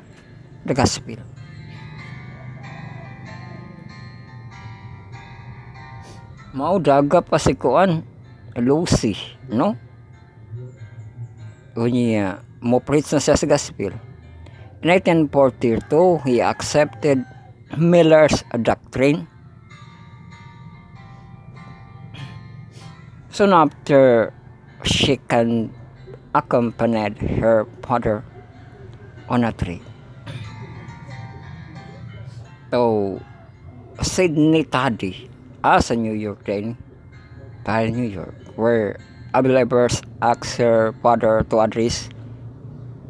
the gospel. Mao daga pa si kuan Lucy, no? Unya mo preach na siya sa gospel. In 1942, he accepted Miller's doctrine. Soon after, she accompanied her father on a trip to Sydney Toddy as a New York then, New York, where a believers asked her father to address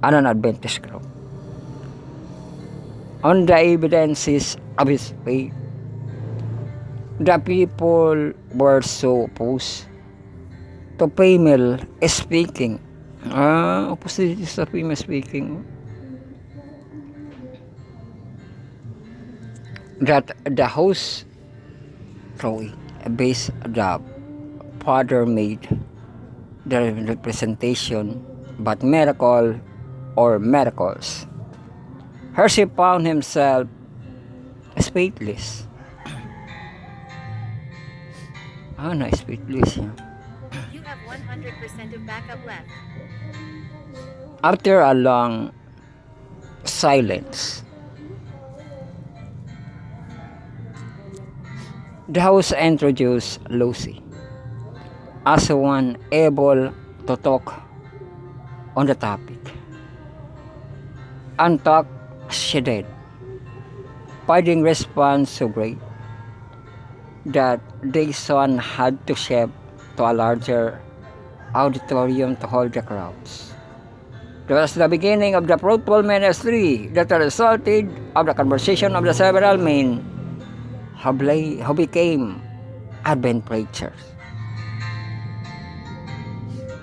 an Adventist group on the evidences of his faith. The people were so opposed to female speaking. Opposite sa female speaking. That the host Troy based the father made the representation but miracle or miracles. Hershey found himself speechless. Speechless. You have 100% of backup left. After a long silence, the host introduced Lucy as one able to talk on the topic. And talk she did, finding response so great that they soon had to shift to a larger auditorium to hold the crowds. It was the beginning of the fruitful ministry that resulted of the conversation of the several men who became Advent preachers.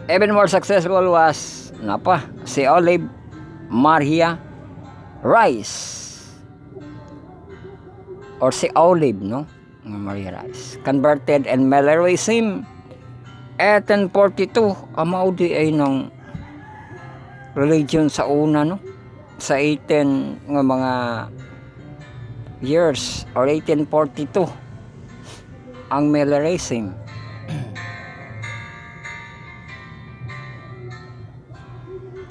Even more successful was si Olive Maria Rice, or si Olive, no? Maria Rice, converted in Millerism 1842. Amaudi ay ng religion sa una, no? Sa 18 ng mga years or 1842 ang Millerism.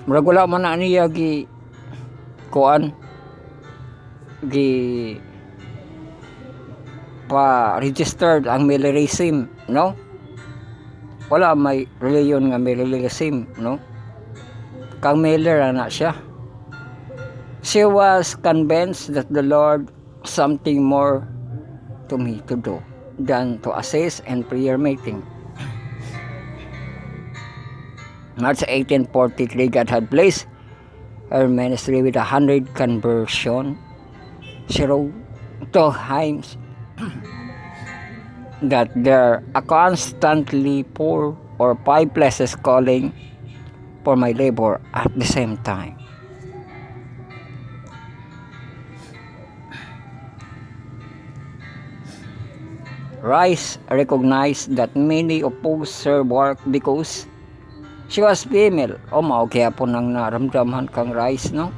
Murag wala man na niya gi pa-registered ang Millerism, no? Wala may religion nga Millerism, no? Kang Miller na siya. She was convinced that the Lord something more to me to do than to assist and prayer meeting. March 1843, God had placed her ministry with 100 conversion. She wrote 2 hymns that there are constantly 4 or 5 places calling for my labor at the same time. Rice recognized that many opposed her work because she was female. Mao kaya po nang naramdaman kang Rice, no?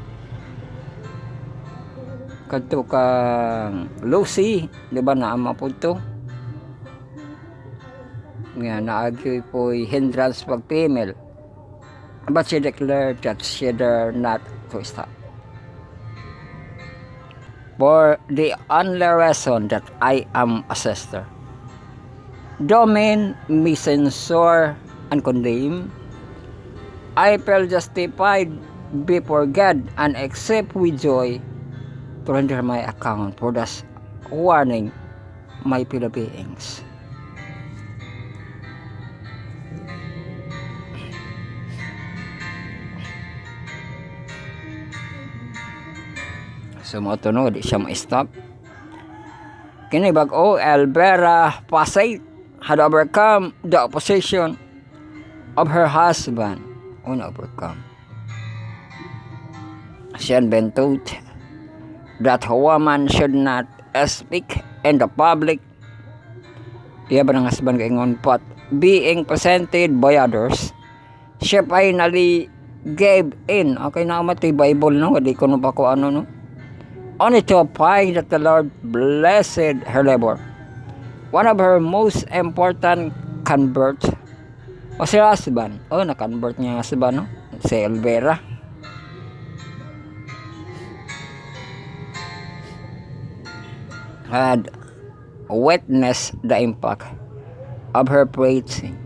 kadto kang Lucy, di ba na ama po to? Nga naagyoy po'y hindrance pag female. But she declared that she dare not to stop. For the only reason that I am a sister. Though men may censure and condemn, I feel justified before God and accept with joy to render my account for thus warning my fellow beings. So mo no, di siya ma-stop. Kini bag-o Elvera Pasay had overcome the opposition of her husband. Overcome. She had been told that a woman should not speak in the public. Iya ba ng husband kaingon, but being presented by others, she finally gave in. Okay na matay Bible no, di ko no pa ko ano no. Only to find that the Lord blessed her labor. One of her most important converts o si husband. Na-convert niya husband, no? Si Elvera. Had witnessed the impact of her preaching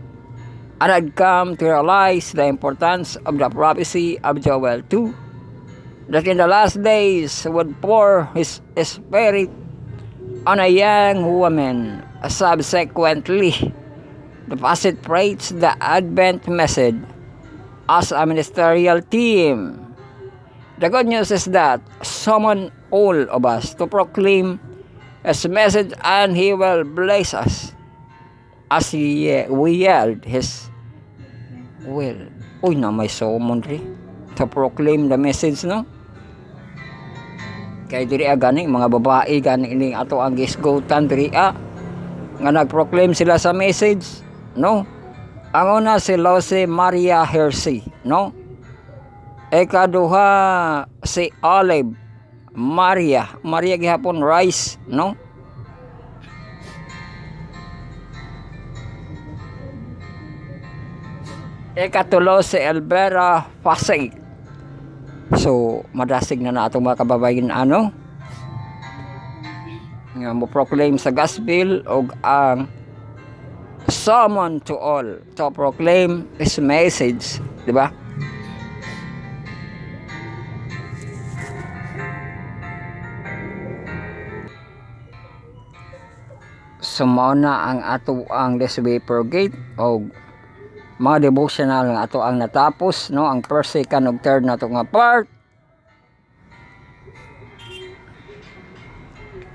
and had come to realize the importance of the prophecy of Joel 2, that in the last days would pour his spirit on a young woman. Subsequently, the passage preached the Advent message as a ministerial team. The good news is that summon all of us to proclaim his message, and he will bless us as we yield his will. Uy na may summon rin to proclaim the message, no? Kay diri gani mga babae gani ini ato ang gisgutan diri nga nagproclaim sila sa message, no? Ang una si Lucy Maria Hersey, no? Ikaduha si Olive Maria gihapon Rice, no? Ikatulo si Elvera Pasay. So, madasig na atong mga kababayan ano nga mo proclaim sa gospel og ang summon to all to proclaim his message, di ba? Sumana ang ato ang this vapor gate og mga devotional nga ato ang natapos, no? Ang first, second, ug third na ito nga part.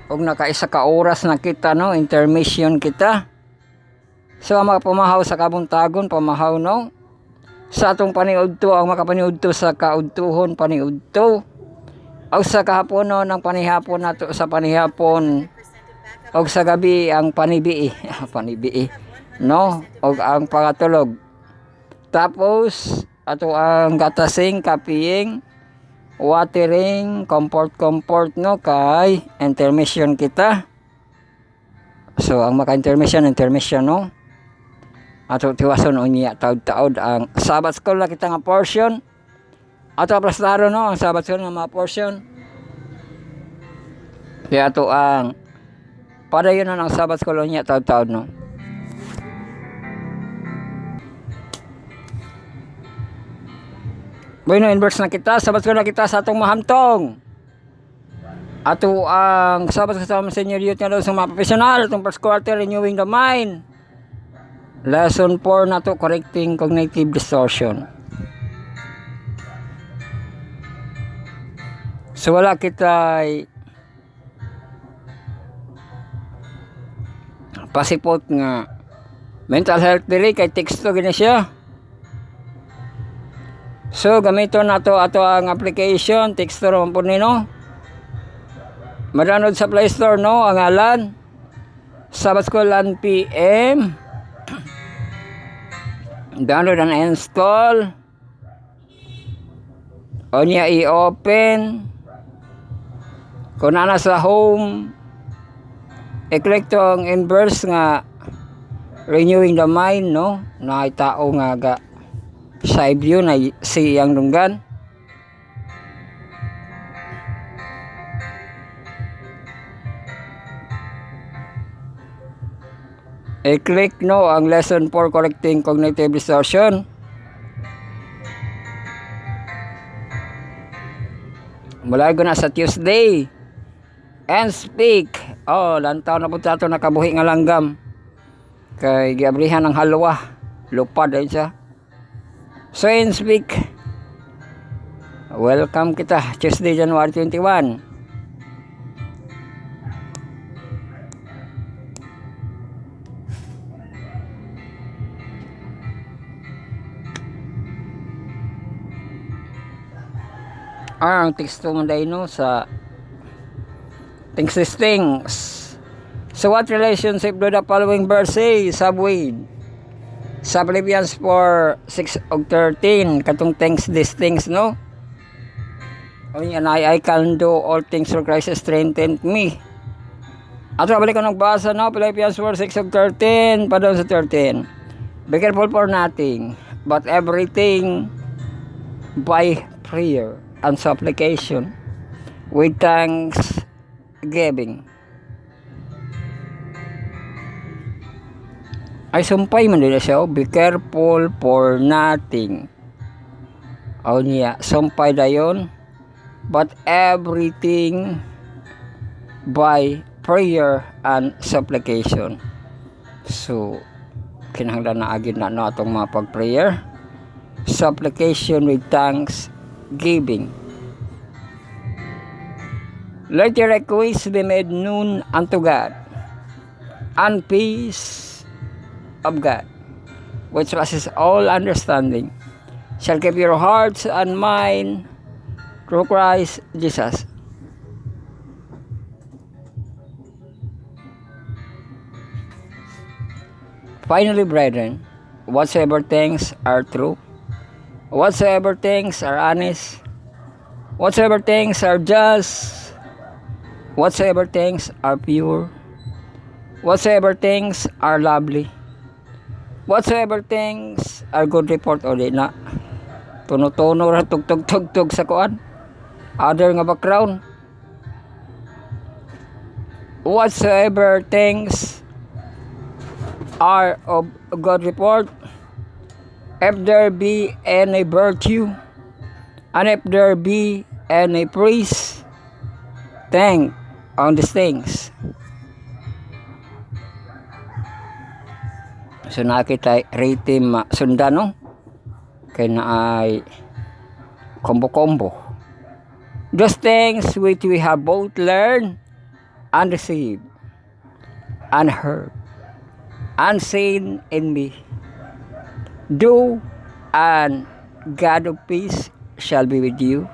Og nakaisa ka oras na kita, no? Intermission kita. So, ang mga pamahaw sa kabuntagon, pamahaw, no? Sa atong paniudto, ang makapaniudto sa kaudtuhon, paniudto. O sa kahapon, no? Ng panihapon nato sa panihapon. O sa gabi, ang panibii. Panibii, no? O ang pangatulog. Tapos, ato ang gatasing, kapiying, watering, comfort, no, kay intermission kita. So, ang maka-intermission, no? Ato tiwason unya, taod-taod ang Sabbath school na kita nga portion. Ato aplastaro, no, ang Sabbath school nga mga portion. Kaya ato ang padayon na ng Sabbath school unya, taod-taod, no? Bueno, inverse na kita. Sabat ko na kita sa atong mahamtong. Ato ang sabat ko sa senior youth nga daw sa mga professional. Itong first quarter, renewing the mind. Lesson 4 na to, correcting cognitive distortion. So wala kita pasipot nga mental health diri kay teksto gini siya. So gamiton nato ato ang application, teksto ron po nino. Madownload sa Play Store, no, ang ngalan Sabbath School LAN PM. Download and install. O niya i-open. Kung na sa home, i-click to ang inverse nga renewing the mind, no? Na tao nga ga side view na siyang lunggan. I-click no ang lesson 4 correcting cognitive distortion. Mula ko na sa Tuesday and speak. Oh, lantaw na po tato nakabuhi nga langgam. Kay giabrihan ng halwa. Lupad ay siya. So and speak. Welcome kita Tuesday, January 21. Ang teksto mo dahil no sa things. So what relationship do the following verses have with? Sa Philippians 4:6-13 katong these things, no? O yan, I can do all things through Christ who strengthened me. Ato balik ko nagbasa, no? Philippians 4:6-13 pa doon sa 13. Be careful for nothing, but everything by prayer and supplication with thanksgiving. Ay sumpay man nila siya, be careful for nothing. O niya, sumpay dayon, but everything by prayer and supplication. So kinahanglan na agad na no atong mga pag-prayer, supplication with thanksgiving. Let your requests be made known unto God, and peace of God, which passes all understanding, shall keep your hearts and mind through Christ Jesus. Finally, brethren, whatsoever things are true, whatsoever things are honest, whatsoever things are just, whatsoever things are pure, whatsoever things are lovely, whatsoever things are good report, o di na tuno-tuno ra tugtog sa kuan other nga background. Whatsoever things are of good report, if there be any virtue, and if there be any praise, think on these things. So nakita rating sundan, no? Kaya na ay combo. Those things which we have both learned and received and heard and seen in me, do, and God of peace shall be with you.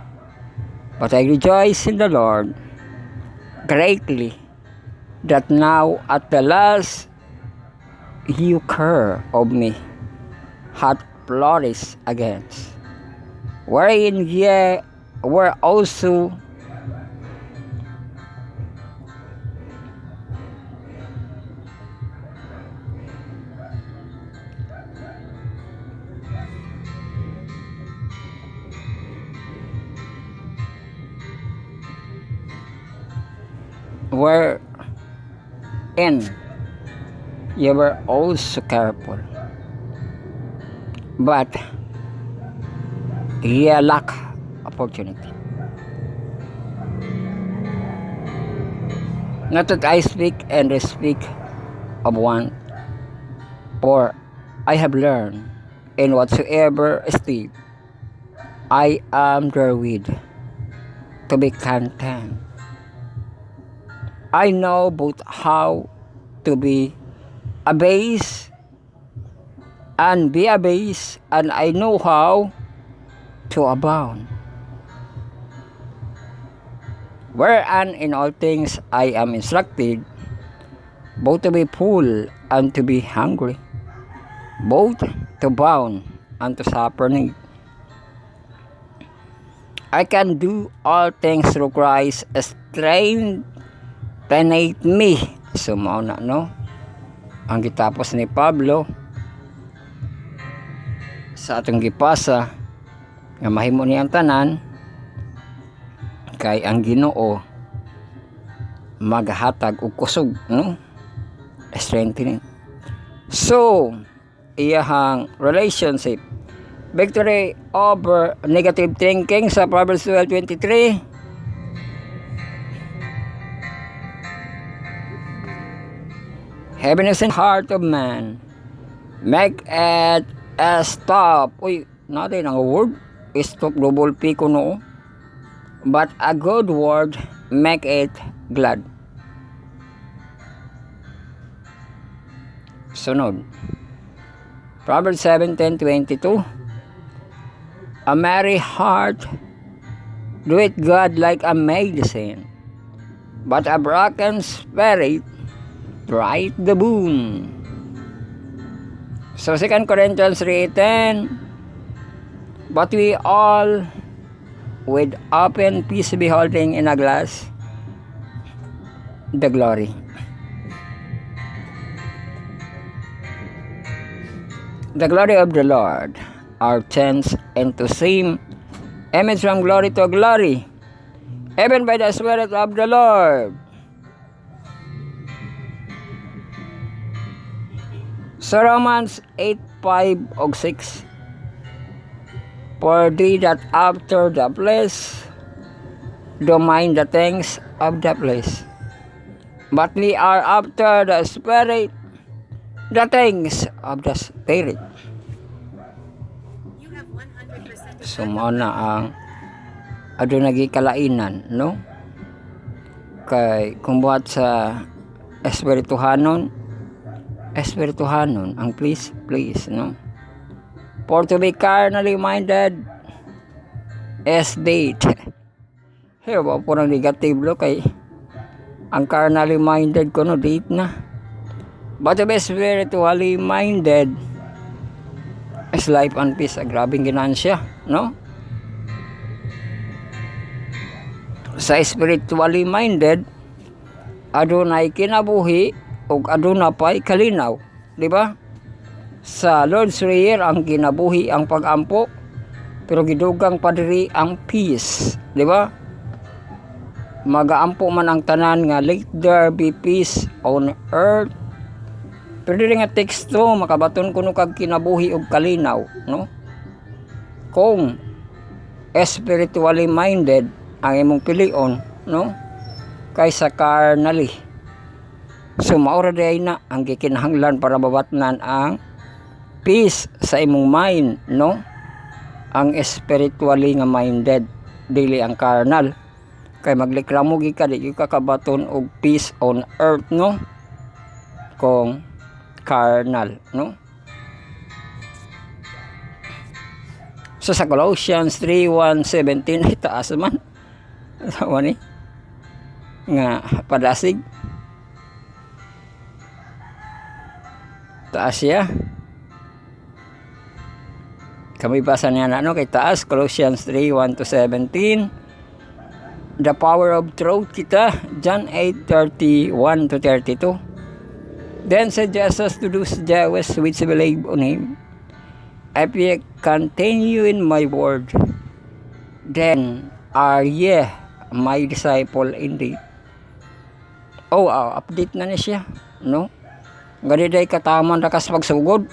But I rejoice in the Lord greatly that now at the last you care of me hath flourished against, wherein ye were also you were also careful, but ye lack opportunity. Not that I speak and speak of one, for I have learned in whatsoever state I am therewith to be content. I know both how to be abased and be abased, and I know how to abound. Wherein in all things I am instructed, both to be full and to be hungry, both to bound and to suffer need. I can do all things through Christ strengtheneth me. So mao na no ang gitapos ni Pablo sa atong gipasa nga mahimo niyang tanan kay ang Ginoo maghatag og kusog no strengthening. So iyahang relationship victory over negative thinking sa Proverbs 12:23. Happiness in heart of man make it a stop. Uy, natin ang word stop double P ko no. But a good word make it glad. Sunod Proverbs 7:10-22. A merry heart doeth God like a medicine, but a broken spirit right the boon. So 2 Corinthians 3:10. But we all with open peace beholding in a glass the glory. The glory of the Lord are changed into same image from glory to glory, even by the Spirit of the Lord. So Romans 8:5 og 6. For they that after the flesh do mind the things of the flesh, but we are after the Spirit the things of the Spirit. You have 100% of So mao na ang adunay kalainan no kay kung buhat sa espirituhanon ang please no. For to be carnally minded is death. Here ba po ng negative lo kay ang carnally minded ko no death na. But to be spiritually minded is life and peace. Grabing ginansya no. Sa spiritually minded adunay kinabuhi ug aduna pay kalinaw, di ba? Sa Lord's Prayer ang kinabuhi ang pagampo, pero gidugang pa diri ang peace, di ba? Magaampo man ang tanan nga let there be peace on earth. Pero diri nga teksto makabaton kuno kag kinabuhi ug kalinaw, no? Kung spiritually minded ang imong pilion, no? Kaysa carnally. So maura day na ang gikinahanglan para mabatnan ang peace sa imong mind, no? Ang spiritually nga minded, dili ang carnal. Kay maglikramo gi ka di ka kabaton og peace on earth, no? Kung carnal, no? So sa Colossians 3:1-17 ay taas man. Sawa ni nga padasig. Taas siya. Kami basa niya na kay taas Colossians 3:1-17. The power of truth kita John 8:31-32. Then said Jesus to those Jews which believe on him, if ye continue in my word, then are ye my disciple indeed. Update na siya, no? Gadiday kataman rakas pagsugod.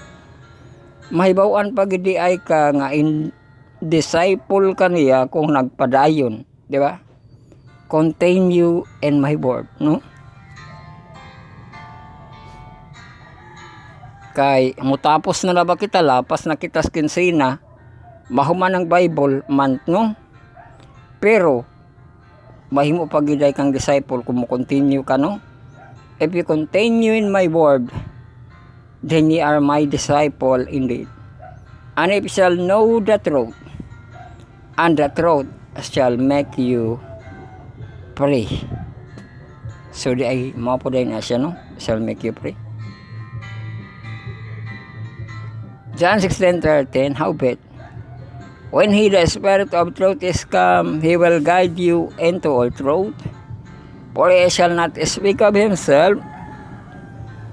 Mahibawan pag di ay ka nga in disciple kaniya kung nagpadayon, di ba? Continue in my word, no? Kay mutapos na ba kita lapas na kita sa kinsina, mahuman ang Bible month, no? Pero mahimo pag giday kang disciple kung mo continue ka, no? If you continue in my word, then ye are my disciple indeed. And if you shall know the truth, and the truth shall make you free. So di ay mapo din na siya, no? Shall make you free. John 16:13, howbeit When he, the Spirit of truth, is come, he will guide you into all truth. For he shall not speak of himself,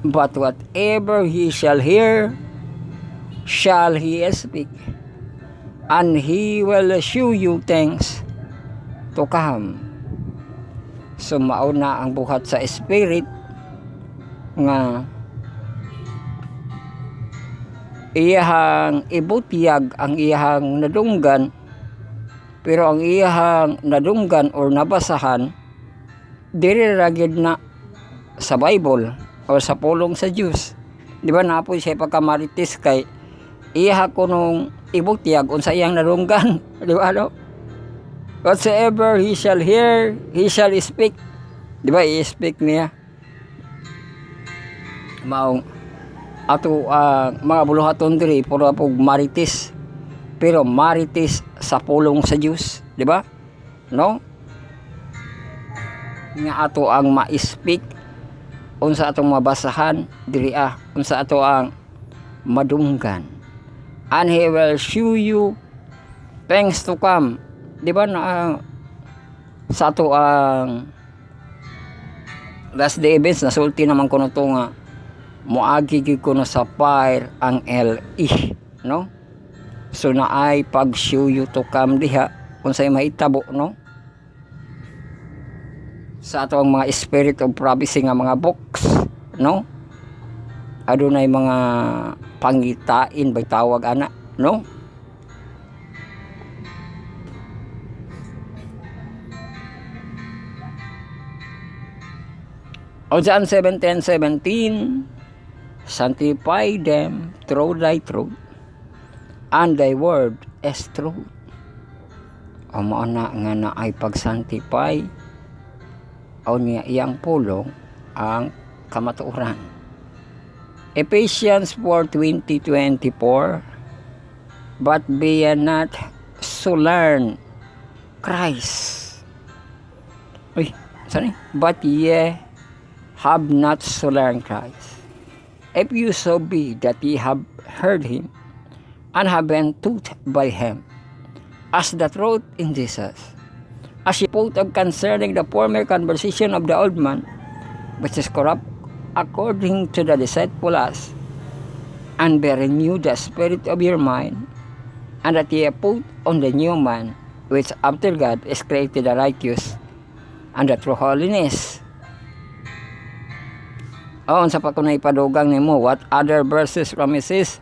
but whatever he shall hear, shall he speak. And he will show you things to come. So mauna ang buhat sa Spirit nga iyahang ibutyag ang iyahang nadunggan, pero ang iyahang nadunggan or nabasahan diri ragid na sa Bible o sa pulong sa Diyos. Di ba napoy siya pagkamaritis kay iyaha ko nung ibutyag unsa iyang nadunggan. Di ba no? Whatsoever he shall hear, he shall speak. Di ba i-speak niya? Maong ato mga buluhaton diri puro pug maritis, pero maritis sa pulong sa Dios, di ba? No? Nga ato ang ma-speak unsa atong mabasahan diri unsa ato ang madunggan, and he will show you things to come, di ba na sa ato ang last day events nasulti naman kuno to nga moagi gid kuno sa fire ang LE, no? So naay pag-show you to come diha unsay mahitabo, no? Sa ato ang mga spirit of prophecy nga mga books, no? Adunay mga pangitain bay tawag ana, no? O John 17:17, sanctify them through thy truth, and thy word is truth. O mao na nga na ay pag-sanctify o niya iyang pulong ang kamatuoran. Ephesians 4:20-24, but be ye not so learn Christ. But ye have not so learned Christ. If you so be that ye have heard him, and have been taught by him, as the truth in Jesus, as ye spoke of concerning the former conversation of the old man, which is corrupt according to the deceitful lust, and be renewed the spirit of your mind, and that ye put on the new man, which after God is created the righteous and the true holiness. Sa pakunay padugang nimo, what other verses from Mrs.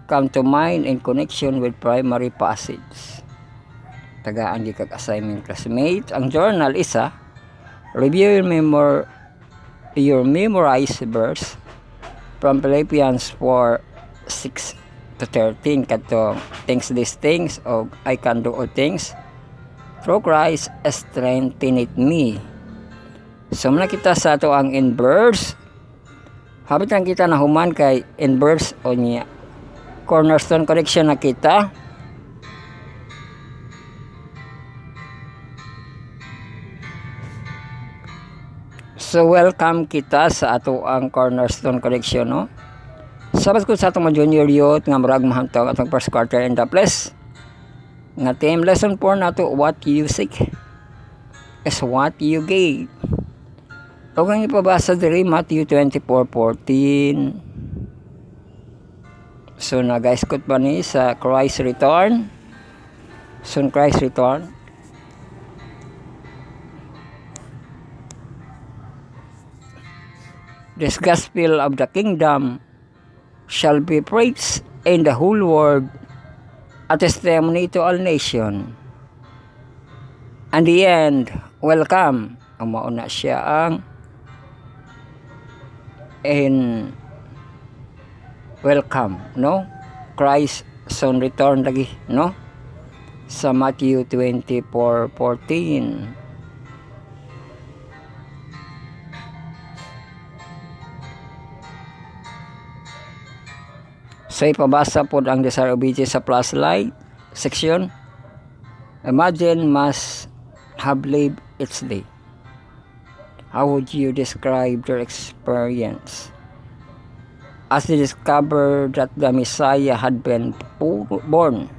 come to mind in connection with primary passage? Tagaan di kag assignment classmates. Ang journal isa, review your memorized verse from Philippians 4:6-13 kadtong things these things o I can do all things through Christ strengtheneth me. So muna kita sa ato ang in verse. Habit lang kita na human kay in verse o niya cornerstone correction na kita. So welcome kita sa ato ang cornerstone correction, no? Sabas ko sa atong junior youth nga murag mahantong atong first quarter in the place. Nga team lesson 4 nato, what you seek is what you gain. O kang ipabasa diri Matthew 24:14. So na guys kot ba ni sa Christ return? Soon Christ return. This gospel of the kingdom shall be preached in the whole world a testimony to all nations. And the end will come. Ang mauna siya ang in welcome, no? Christ soon return lagi, no? Sa Matthew 24:14. So ipabasa po ang Desire Obedience sa plus light section. Imagine must have lived its day. How would you describe their experience as they discovered that the Messiah had been born?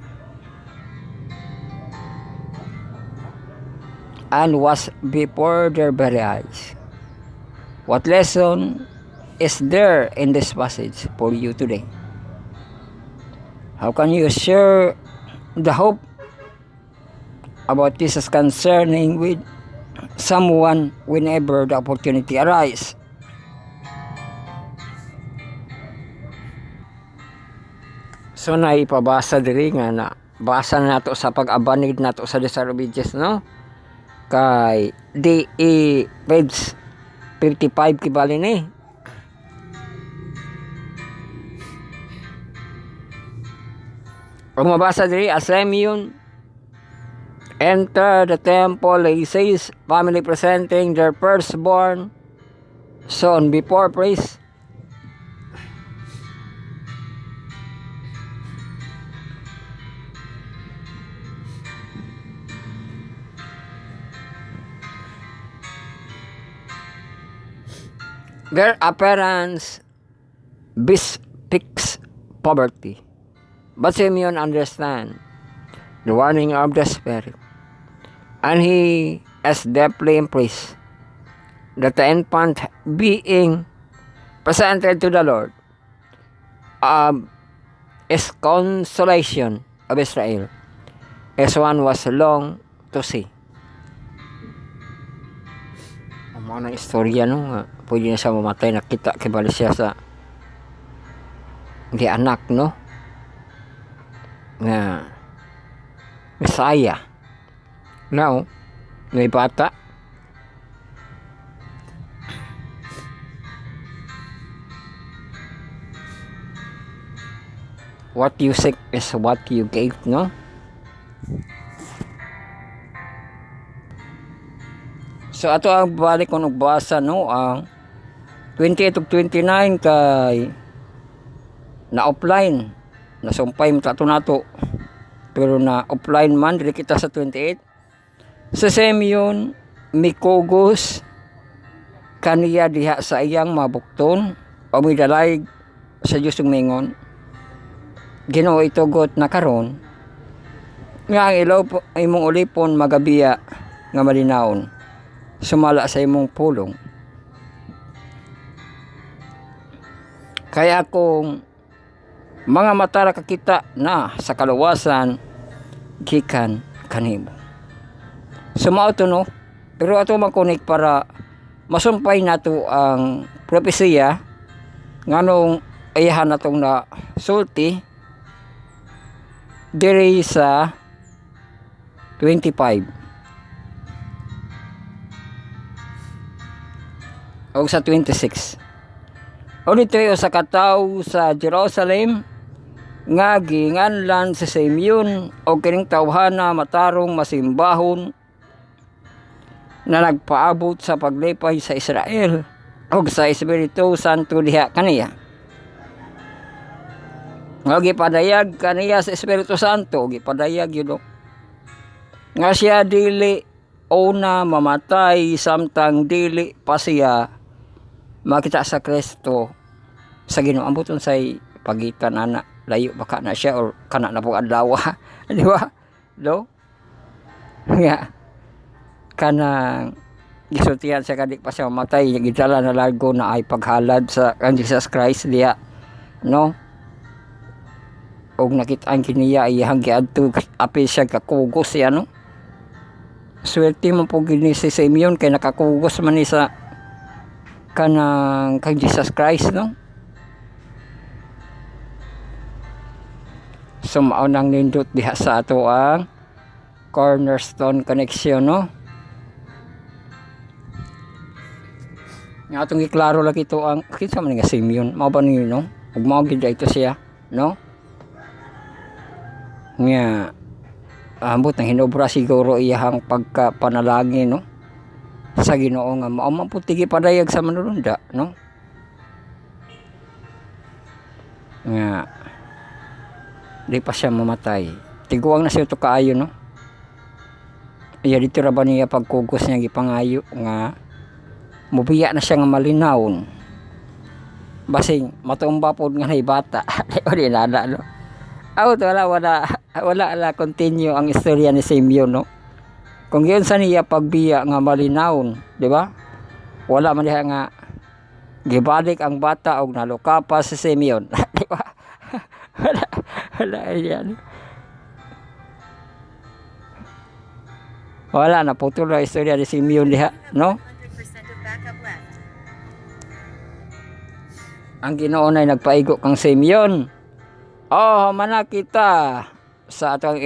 and was before their very eyes. What lesson is there in this passage for you today? How can you share the hope about Jesus concerning with someone whenever the opportunity arises? So naipabasa diri nga na basa nato sa pag-abanid nato sa disobedience, no? Kay DE page 55 kibali ni. Ang mabasa diri, as Simeon enter the temple, he says, family presenting their firstborn son before praise. Their appearance bespeaks poverty, but Simeon understands the warning of the Spirit, and he is deeply impressed that the infant being presented to the Lord is consolation of Israel, as one was long to see. Ang mga istorya no nga, pwede na siya mamatay, nakita kibali siya sa hindi anak, no, nga Messiah. Now, may bata. What you seek is what you gave, no? So ato ang balik kung nagbasa, no, ang 28 ug 29 kay na offline nasumpay mo tato nato, pero na offline man dili kita sa 28. Sa Simeon mikugos kaniya diha sa iyang mabukton o midalayg sa Dios ug mingon, Ginoo itugot na karon nga ang ilaw imong ulipon magabiya nga malinawon sumala sa imong pulong. Kaya kung mga mata ra kakita na sa kaluwasan gikan kanimo. Sumao to, no? Pero ato makunik para masumpay nato ang propesiya nganong ayahan natong na sulti diri sa 25 o sa 26. O dito sa kataw sa Jerusalem nga ginganlan sa Simeon o kining tawhana matarong masimbahon na nagpaabot sa paglipay sa Israel o sa Espiritu Santo diha kaniya. Nga gipadayag kaniya sa Espiritu Santo, gipadayag yun nga siya dili una mamatay samtang dili pa siya makita sa Kristo sa Ginoo. Ambuton say pagitan ana layo baka na siya or kana na pong adlaw di ba, do nga kanang gisultihan siya kadik pa siya mamatay, gidala na largo na ay paghalad sa kang Jesus Christ diya, no, og nakita-an kiniya iyang giadto apil siya kakugos siya, no. Swerte mo po gini si Simeon kay nakakugos man ni sa kanang kang Jesus Christ, no. Sumao nang nindot diha sa ato ang Cornerstone Connection, no. Nga atong giklaro lagi ito ang kinsa man nga Simeon mao ba niyo, no, ug mao gid ito siya, no. Nga ambot nang hinobra siguro iyang pagkapanalangin, no, sa Ginoo nga mao man pud tigi padayag sa manulunda, no. Nga di pa siya mamatay, tiguang na siya to kaayo, no. Iya dito ra ba niya pagkugos niya gipangayo nga mubiya na siya nga malinawon basing matumba pod nga nay bata o di nada, no. Wala continue ang istorya ni Simeon, no. Kung yun sa niya pagbiya nga malinawon, di ba? Wala man diha nga gibalik ang bata og naluka pa si Simeon. Di ba? wala yan. Wala na putol na istorya ni Simeon diha, no? 100% of backup left. Ang Ginoo nay nagpaigo kang Simeon. Oh, mana kita sa atong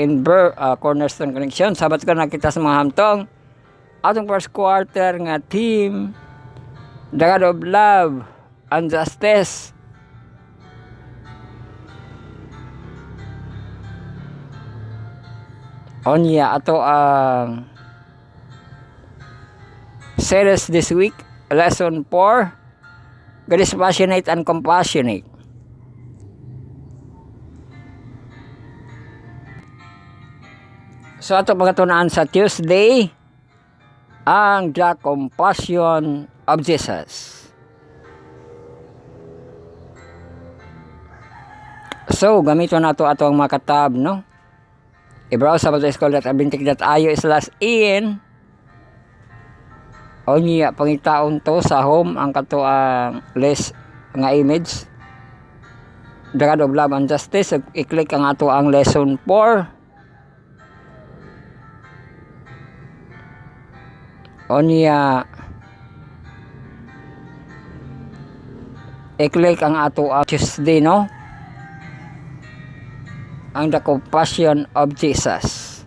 Cornerstone Connection. Sabat ko na kita sa mga hamtong. Atong first quarter nga team, the God of Love and Justice. Onya ato ang series this week, lesson 4, God is passionate and compassionate. So ato pagkatunaan sa Tuesday ang the compassion of Jesus. So gamiton nato ato ang makatab, no? I-browse sa sabatoeschool.abintik.io/in. O niya pangitaon to sa home ang kato ang list nga image, the God of Love and Justice. I-click ang ato ang lesson 4. O niya i-click ang ato ang Tuesday, no? Ang the compassion of Jesus.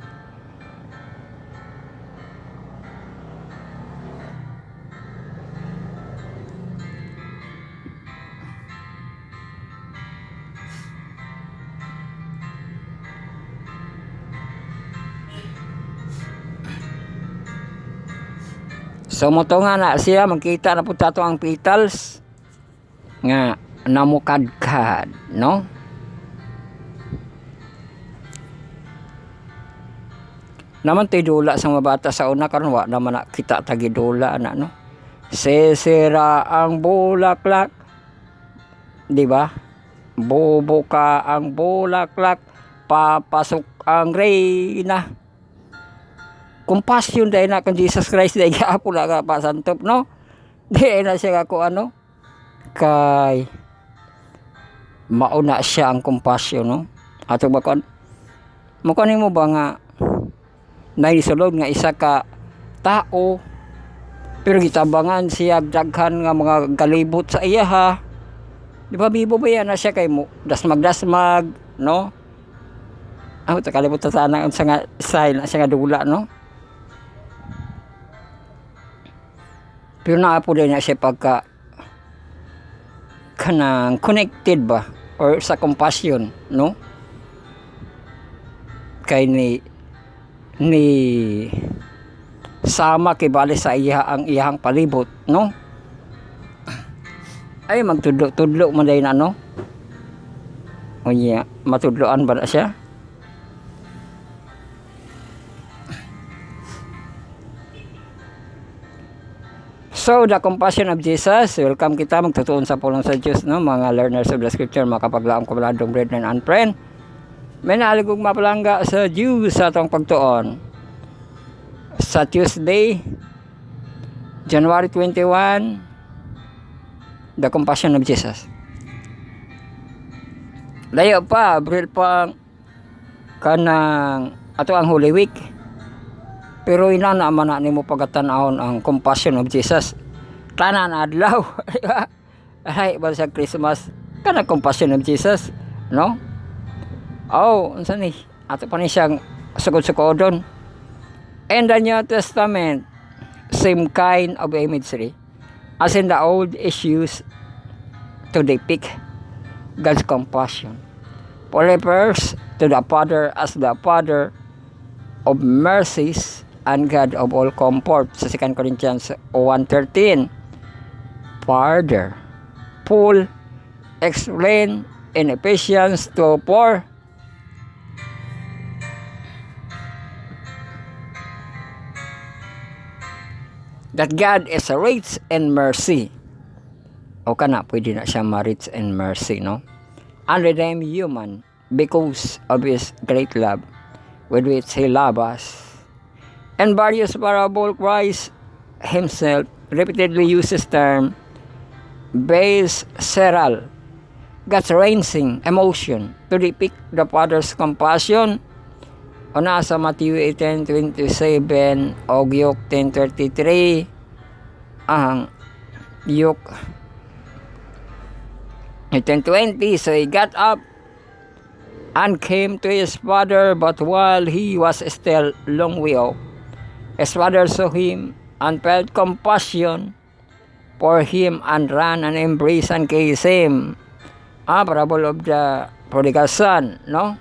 So moto nga na siya, magkita na po tato ang petals nga namukadkad, no? Naman tayo dula sa mga bata sa una karon wa naman na kita tagidula na, no? Sesira ang bulaklak, di ba? Bubuka ang bulaklak, papasok ang reyna. Compassion dahil na kang Jesus Christ dahil ako na ka pasantop, no? Dahil na siya ako ano? Kay mauna siya ang compassion, no? Ato ba kon? Makunin mo ba nga naisulod nga isa ka tao pero gitabangan siya daghan nga mga galibot sa iya, ha? Di ba bibo ba yan na siya kay mo dasmag, no? Ako takalibot sa sana sa nga sign na siya nga dula, no? Pero naapo din na siya pagka kanang connected ba or sa compassion, no? Kay ni sama kibali sa iya ang iyang palibot, no? Ay magtudlo man day na, no? O niya matudloan ba na siya? So, the compassion of Jesus. Welcome kita magtutuon sa pulong sa Diyos, no? Mga learners of the scripture, makapaglaong kumaladong bread and unfriend. May naaligog mapalangga sa Diyos sa atong pagtuon. Sa Tuesday, January 21, the compassion of Jesus. Layo pa, April pa kanang ato ang Holy Week. Pero inana man na nimo pagatan-ahon ang compassion of Jesus. Tanan adlaw. Ay, ba sa Christmas kana compassion of Jesus, no? Oh, unsa ni? Ato pa ni siyang sugod-sugodon. In the New Testament, same kind of imagery as in the old is used to depict God's compassion. Paul refers to the Father as the Father of mercies and God of all comfort sa 2 Corinthians 1:13. Further, Paul explained in Ephesians 2:4 that God is rich in mercy. O kana, pwede na siya ma-rich in mercy, no? Unredeemed human because of His great love with which He loves us. In various parables, Christ himself repeatedly uses term visceral, gut-wrenching emotion to depict the Father's compassion. O nasa Matthew 18:27 o Luke 10:33, ang Luke 10:20, so he got up and came to his father, but while he was still long way off, his father saw him and felt compassion for him and ran and embraced and kissed him. Parable of the prodigal son, no?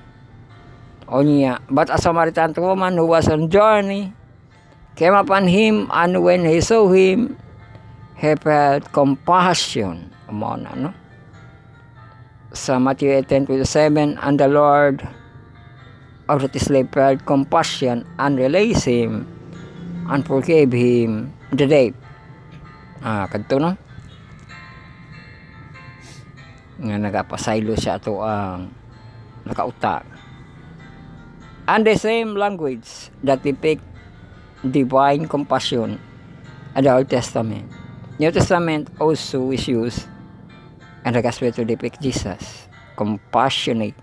O niya, but a Samaritan woman who was on journey came upon him, and when he saw him, he felt compassion. Amona, no? Sa Matthew 18:27, and the Lord of the slave felt compassion and released him and forgave him the debt. Kadto, no? Nga nagapasaylo siya ato ang nakauta. And the same language that depict divine compassion in the Old Testament, New Testament also is used in the Gospel to depict Jesus' compassionate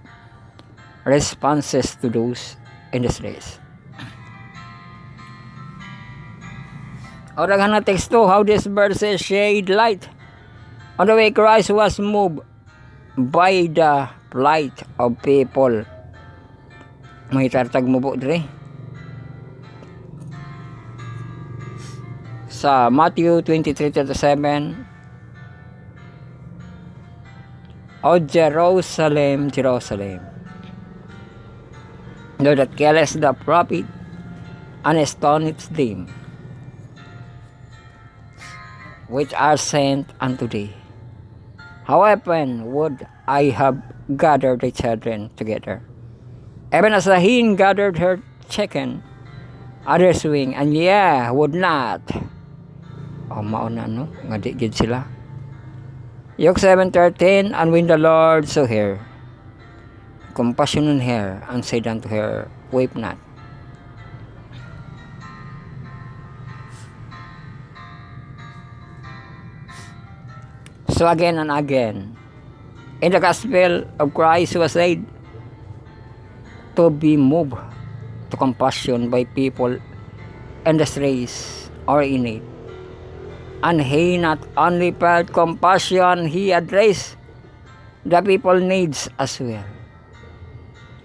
responses to those in distress. Orang na teksto, how this verse shade light on the way Christ was moved by the plight of people. May tartag mo po dire. Sa Matthew 23:37, O Jerusalem, Jerusalem, thou that killest the prophet and astonishest them which are sent unto thee. How often would I have gathered the children together, even as a hen gathered her chicken under his wing, and would not. Mauna, no? Nga di gid sila. Luke 7:13, and when the Lord saw her, compassion on her, and said unto her, weep not. So again and again, in the Gospel of Christ was said to be moved to compassion by people in distress or in need. And he not only felt compassion, he addressed the people's needs as well.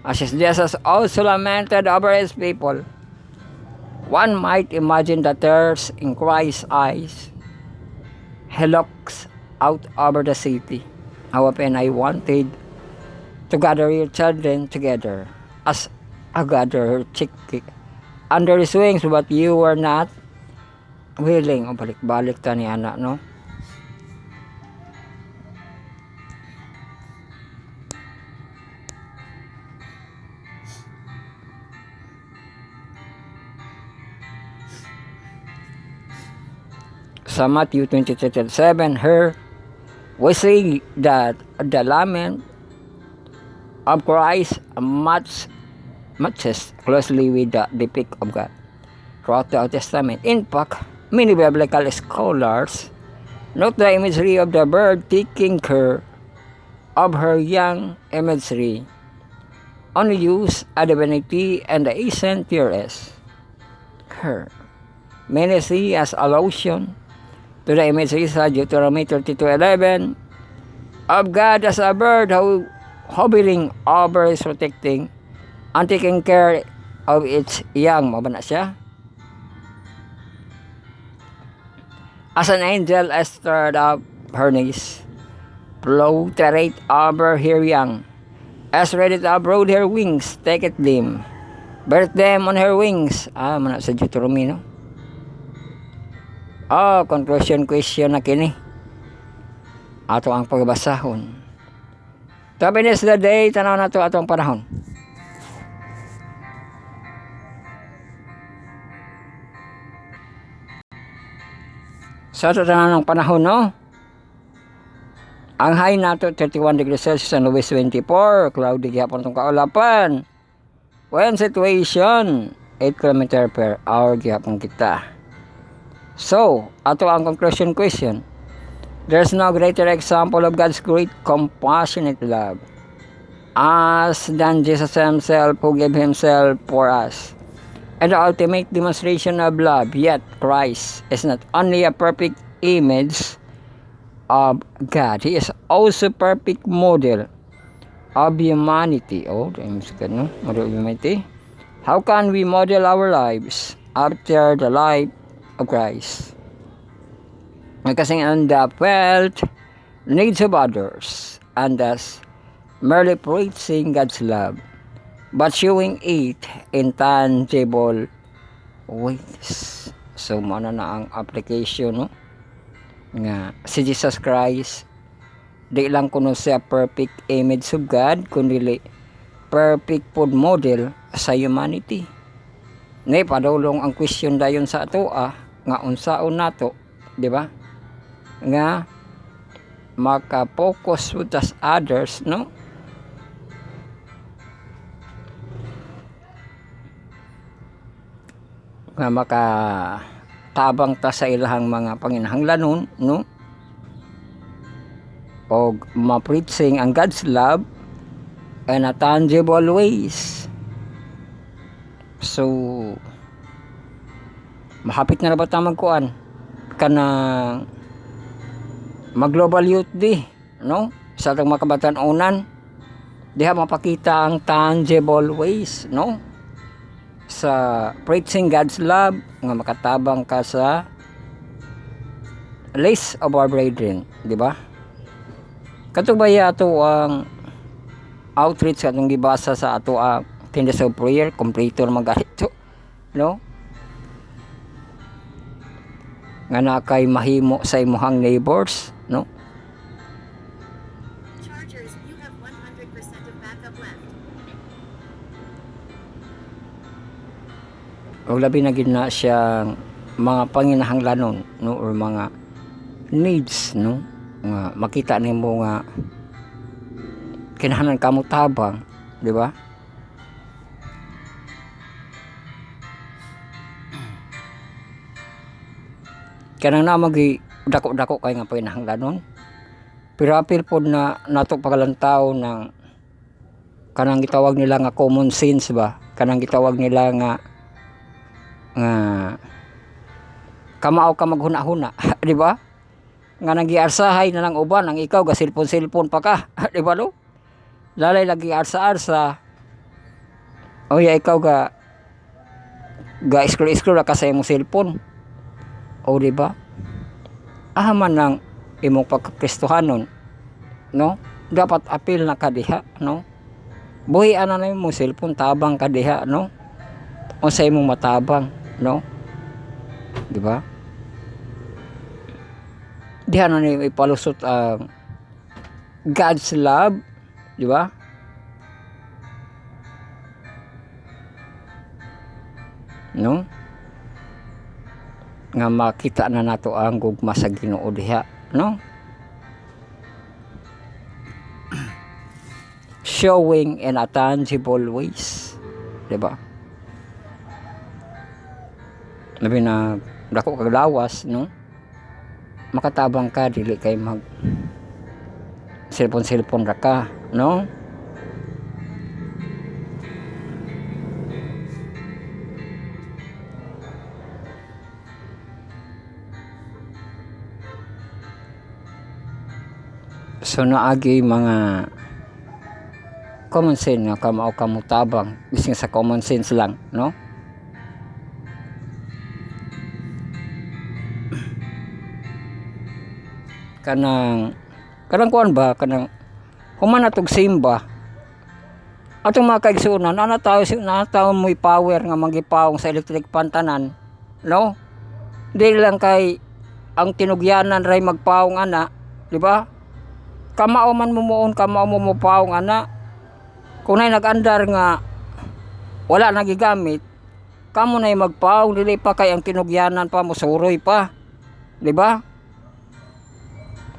As Jesus also lamented over his people, one might imagine the tears in Christ's eyes. He looks out over the city. How often I wanted to gather your children together as I gather her chick under his wings, but you were not willing. O balik-balik ta ni anak, no? Sa Matthew 23:7, her we see that the lament of Christ matches closely with the depict of God throughout the Old Testament. In fact, many biblical scholars note the imagery of the bird taking care of her young imagery only use a divinity and the ancient theorists. Her many see as allusion to the imagery sa Deuteronomy 32:11 of God as a bird who hovering over is protecting and taking care of its young. Mabana siya. As an angel stirred up her knees, floated over her young, as ready to abroad her wings, taketh them, birth them on her wings. Mana sa Deuteronomy, no? Conclusion question na kini. Ato ang pagbasahon. Happiness the day, tanaw na to atong panahon. Sa ato tanaw ng panahon, no? Ang high nato 31 degrees Celsius sa West 24, cloudy gihapon tong kaulapan. When situation 8 km per hour gihapon kita. So, ato ang conclusion question. There's no greater example of God's great compassionate love as than Jesus himself who gave himself for us. And the ultimate demonstration of love, yet Christ is not only a perfect image of God, he is also perfect model of humanity. Oh, no? Model of humanity. How can we model our lives after the life of Christ? Focusing on the felt needs of others and thus merely preaching God's love, but showing it in tangible ways. So, mana na ang application, no? Nga, si Jesus Christ, di lang kuno siya perfect image of God, kundi perfect food model sa humanity. Ni padulong ang question dayon sa ato nga unsaon nato, di ba? Nga maka-focus with us others, no? Nga makatabang ta sa ilahang mga panginahanglanon, no? O ma-preaching ang God's love in a tangible ways. So, mahapit na ba tayo magkuan? Kanang mag-global youth day, no? Sa atong mga kabatanunan, diha mapakita ang tangible ways, no? Sa preaching God's love, nga makatabang ka sa least of our brethren, di ba? Katubaya ato ang outreach atong gibasa sa ato ang Tindas of Prayer, kompleto naman ganito, no? Nga na kay mahimo sa imuhang neighbors, no? Chargers, you have 100% of backup left. O labi na gid na siyang mga panginahanglanon, no, or mga needs, no, nga makita nimo nga kinahanglan kamo tabang, di ba? Kanang na magi dako-dako kay nga panginahanglanon, pero apil pod na nato pagalantaw ng kanang gitawag nila nga common sense ba, kanang gitawag nila nga kamao ka maghuna-huna, di ba? Nga nagiarsahay na lang uban ang ikaw ga silpon-silpon pa ka, di ba no? Lalay lagi arsa-arsa. O ya ikaw ga scroll ka sa imong cellphone. O di ba? Ahaman ng imong pagkakristohanon, no? Dapat apil na kadiha, no? Buhi ana na imong cellphone tabang kadiha, no? O sa imong matabang, no? Di ba? Diha na ni ipalusot ang God's love, di ba? No? Nga makita na nato ang gugma sa Ginoo diha, no? Showing in a tangible ways, di ba? Labi na dako kag lawas, no? Makatabang ka, dili kay mag cellphone ra ka, no? So naagi mga common sense nga kamao kamutabang bising sa common sense lang, no? Kanang kuan ba kanang human atog simba atong mga kaigsunan ana tawo mo power nga magipawong sa electric pantanan, no? Dili lang kay ang tinugyanan ray magpawong ana, di ba? Kamao man mumuon, kamao mo pawong ana. Kung nay nag-andar nga wala nagigamit, kamo nay magpawong dili pa kay ang tinugyanan pa musuroy pa, di ba?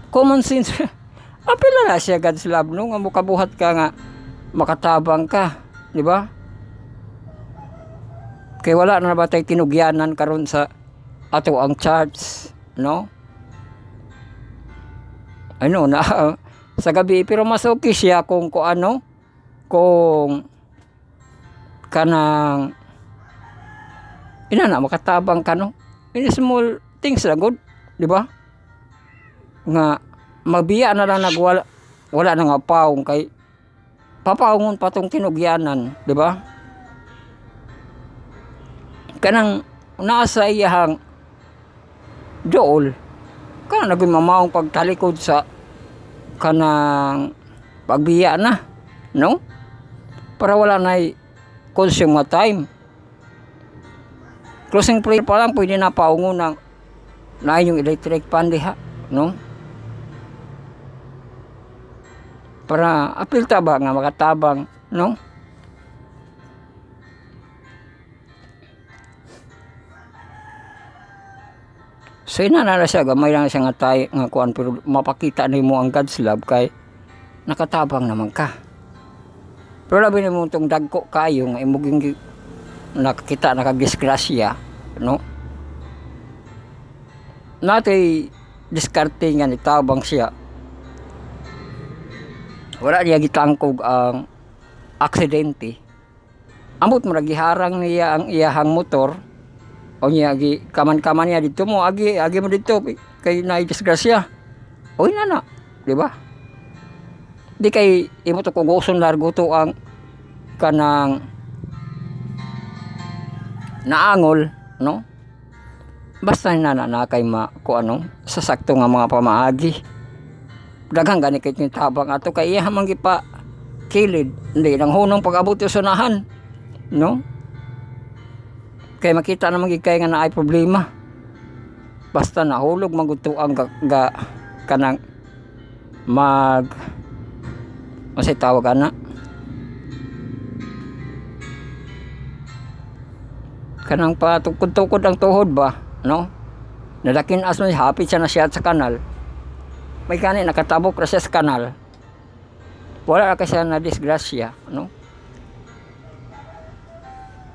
Common sense. Apila na siya God's love, no? Nga mukabuhat ka nga makatabang ka, di ba? Kay wala na ba tayo kinugyanan karon sa ato ang charts, no? Ano na sa gabi, pero mas okay siya kung kung kanang inana makatabang ka, no? In small things lang good, di ba? Nga mabiya na lang wala na nga paong kay papaungon pa tong kinugyanan, di ba? Kanang nasa iyahang dool kanang naging mamawang pagtalikod sa kanang pagbiya na, no? Para wala na consume nga time. Closing prayer pa lang pwede na paungon ng na yung electric pan diha, no? Para apil ta ba nga makatabang, no? So inana siya, gamay lang siya nga tayo nga kuan, pero mapakita nimo ang God's love kay nakatabang naman ka. Pero labi nimo itong dagko kayo nga imuging nakakita nakagisgrasya, no? Natay diskarte nga nitabang siya. Wala niya gitangkog ang aksidente. Amot mo nagiharang niya ang iyahang motor. O niya agi kaman-kaman niya dito mo agi mo dito kay naay disgrasya. Oy na, di ba? Di kay imo to kugoson largo to ang kanang naangol, no? Basta na kay ko sa sakto nga mga pamaagi. Daghang gani kay tabang ato kay iya man gipa kilid, hindi nang hunong pag-abot sa unahan, no? Kay makita naman gikay nga naay problema. Basta nahulog maguto ang kanang masay tawag ana. Kanang patukod-tukod ang tuhod ba, no? Nalakin asman hapit siya na siya sa kanal. May kani nakatabok ra siya sa kanal. Wala ka siya na disgrasya, no?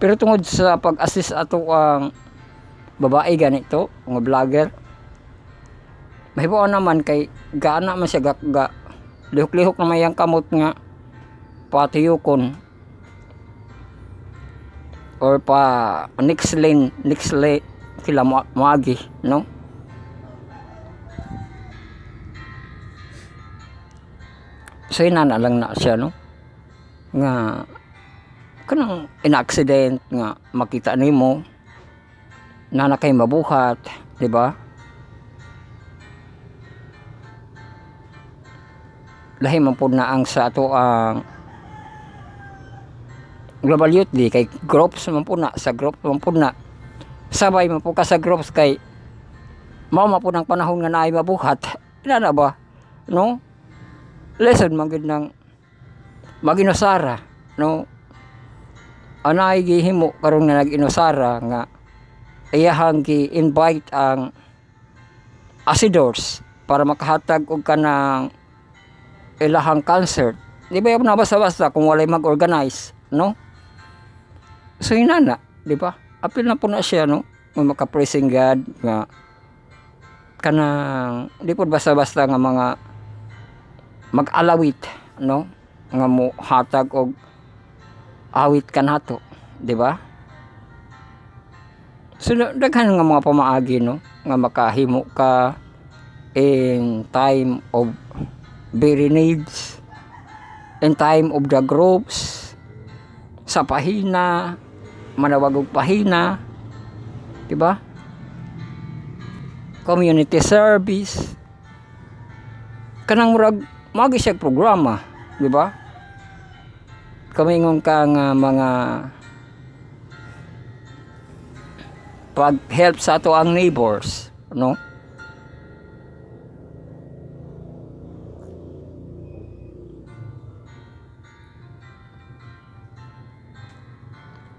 Pero tungod sa pag-assist ato ang babae ganito, mga vlogger, mahibaw naman kay gaana man siya lihok-lihok na mayang kamot nga patiyukon or pa next lane kila maagi, no? So inana lang na siya, no? Nga kanang in-accident nga makita nimo na kay mabuhat, di ba? Lahi man pud na ang sa ato ang global youth di kay groups man pud na sa group man pud na sabay man pud ka sa groups kay mao man pud ang panahon nga naay mabuhat. Ina na ba, no? Lesson man gid nang maginusara, no? Anay gihimo karon nga nag-inusara nga iyahang gi-invite ang asidors para makahatag og kanang ilahang concert. Di ba yung nabasa-basa kung walay mag-organize, no? So inana, di ba? Apil na po na siya, no? Maka-praising God nga kanang di po basta-basta nga mga mag-alawit, no? Nga mo hatag og awit ka nato, di ba? So daghan nga mga pamaagi, no, nga makahimo ka in time of very needs, in time of the groups, sa pahina, manawag og pahina, di ba? Community service, kanang murag magi siya programa, di ba? Kamingon ka nga mga pag-help sa ato ang neighbors, no?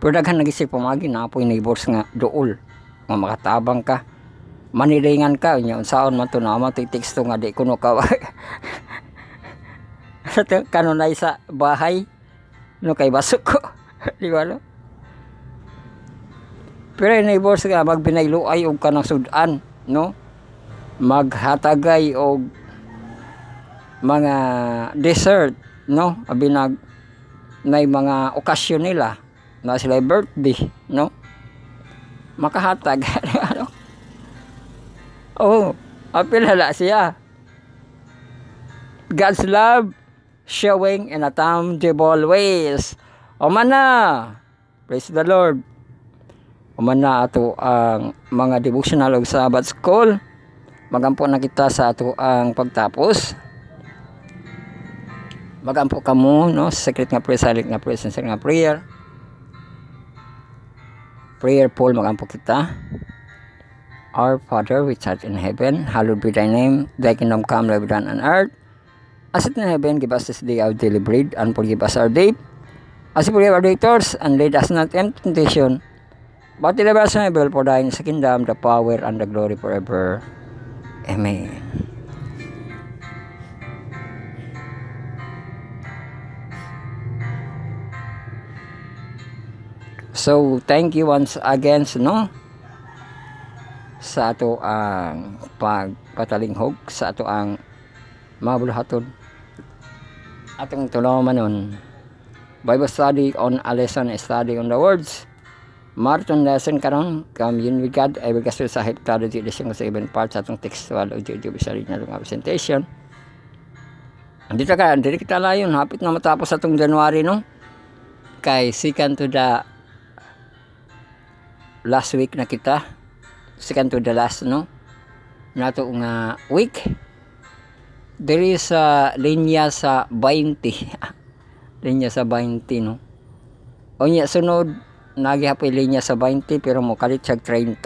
Pero daghan nagisip pamagi na apoy neighbors nga dool nga makatabang ka, manilingan ka nya unsaon man to na man to teksto nga di kuno ka kanunay sa bahay no kay basok ko di ba no? Pero neighbors nga magbinayloay og kanang sudan, no? Maghatagay og mga dessert, no? Abi nay mga okasyon nila na sila birthday, no? Makahatag ano? Oh, apil hala siya. God's love showing in a tangible ways. O man na. Praise the Lord. O man na ato ang mga devotional og Sabbath school. Magampo na kita sa ato ang pagtapos. Magampo kamo no secret nga prayer, silent nga prayer, sincere nga prayer. Prayerful magampo kita. Our Father which art in heaven, hallowed be thy name. Thy kingdom come, thy will be done on earth as it in heaven. Give us this day our daily bread, and forgive us our debt, as we forgive our debtors, and lead us not into temptation, but deliver us from evil. For thine is the kingdom, the power, and the glory forever. Amen. So, thank you once again, no? Sa ato ang pagpatalinghog, sa ato ang mabulahaton. Atong tulungan manon. Bible study on a lesson, study on the words. Marathon lesson karon, commune with God. I will kasi sa heptado di lesson sa ibang parts atong textual o di bisari na itong presentation. Dito kita layon, hapit na matapos atong January, no? Kay second to the last week na kita. Second to the last, no? Nato nga week. There is a linya sa 20. Linya sa 20, no? O niya, sunod, nagihapoy linya sa 20, pero mo kalit siya 30.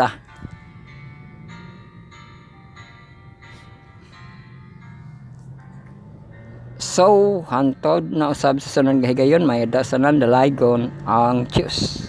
So, hantod na usab sa sunod gahigayon, may dasanan dalaygon ang Diyos.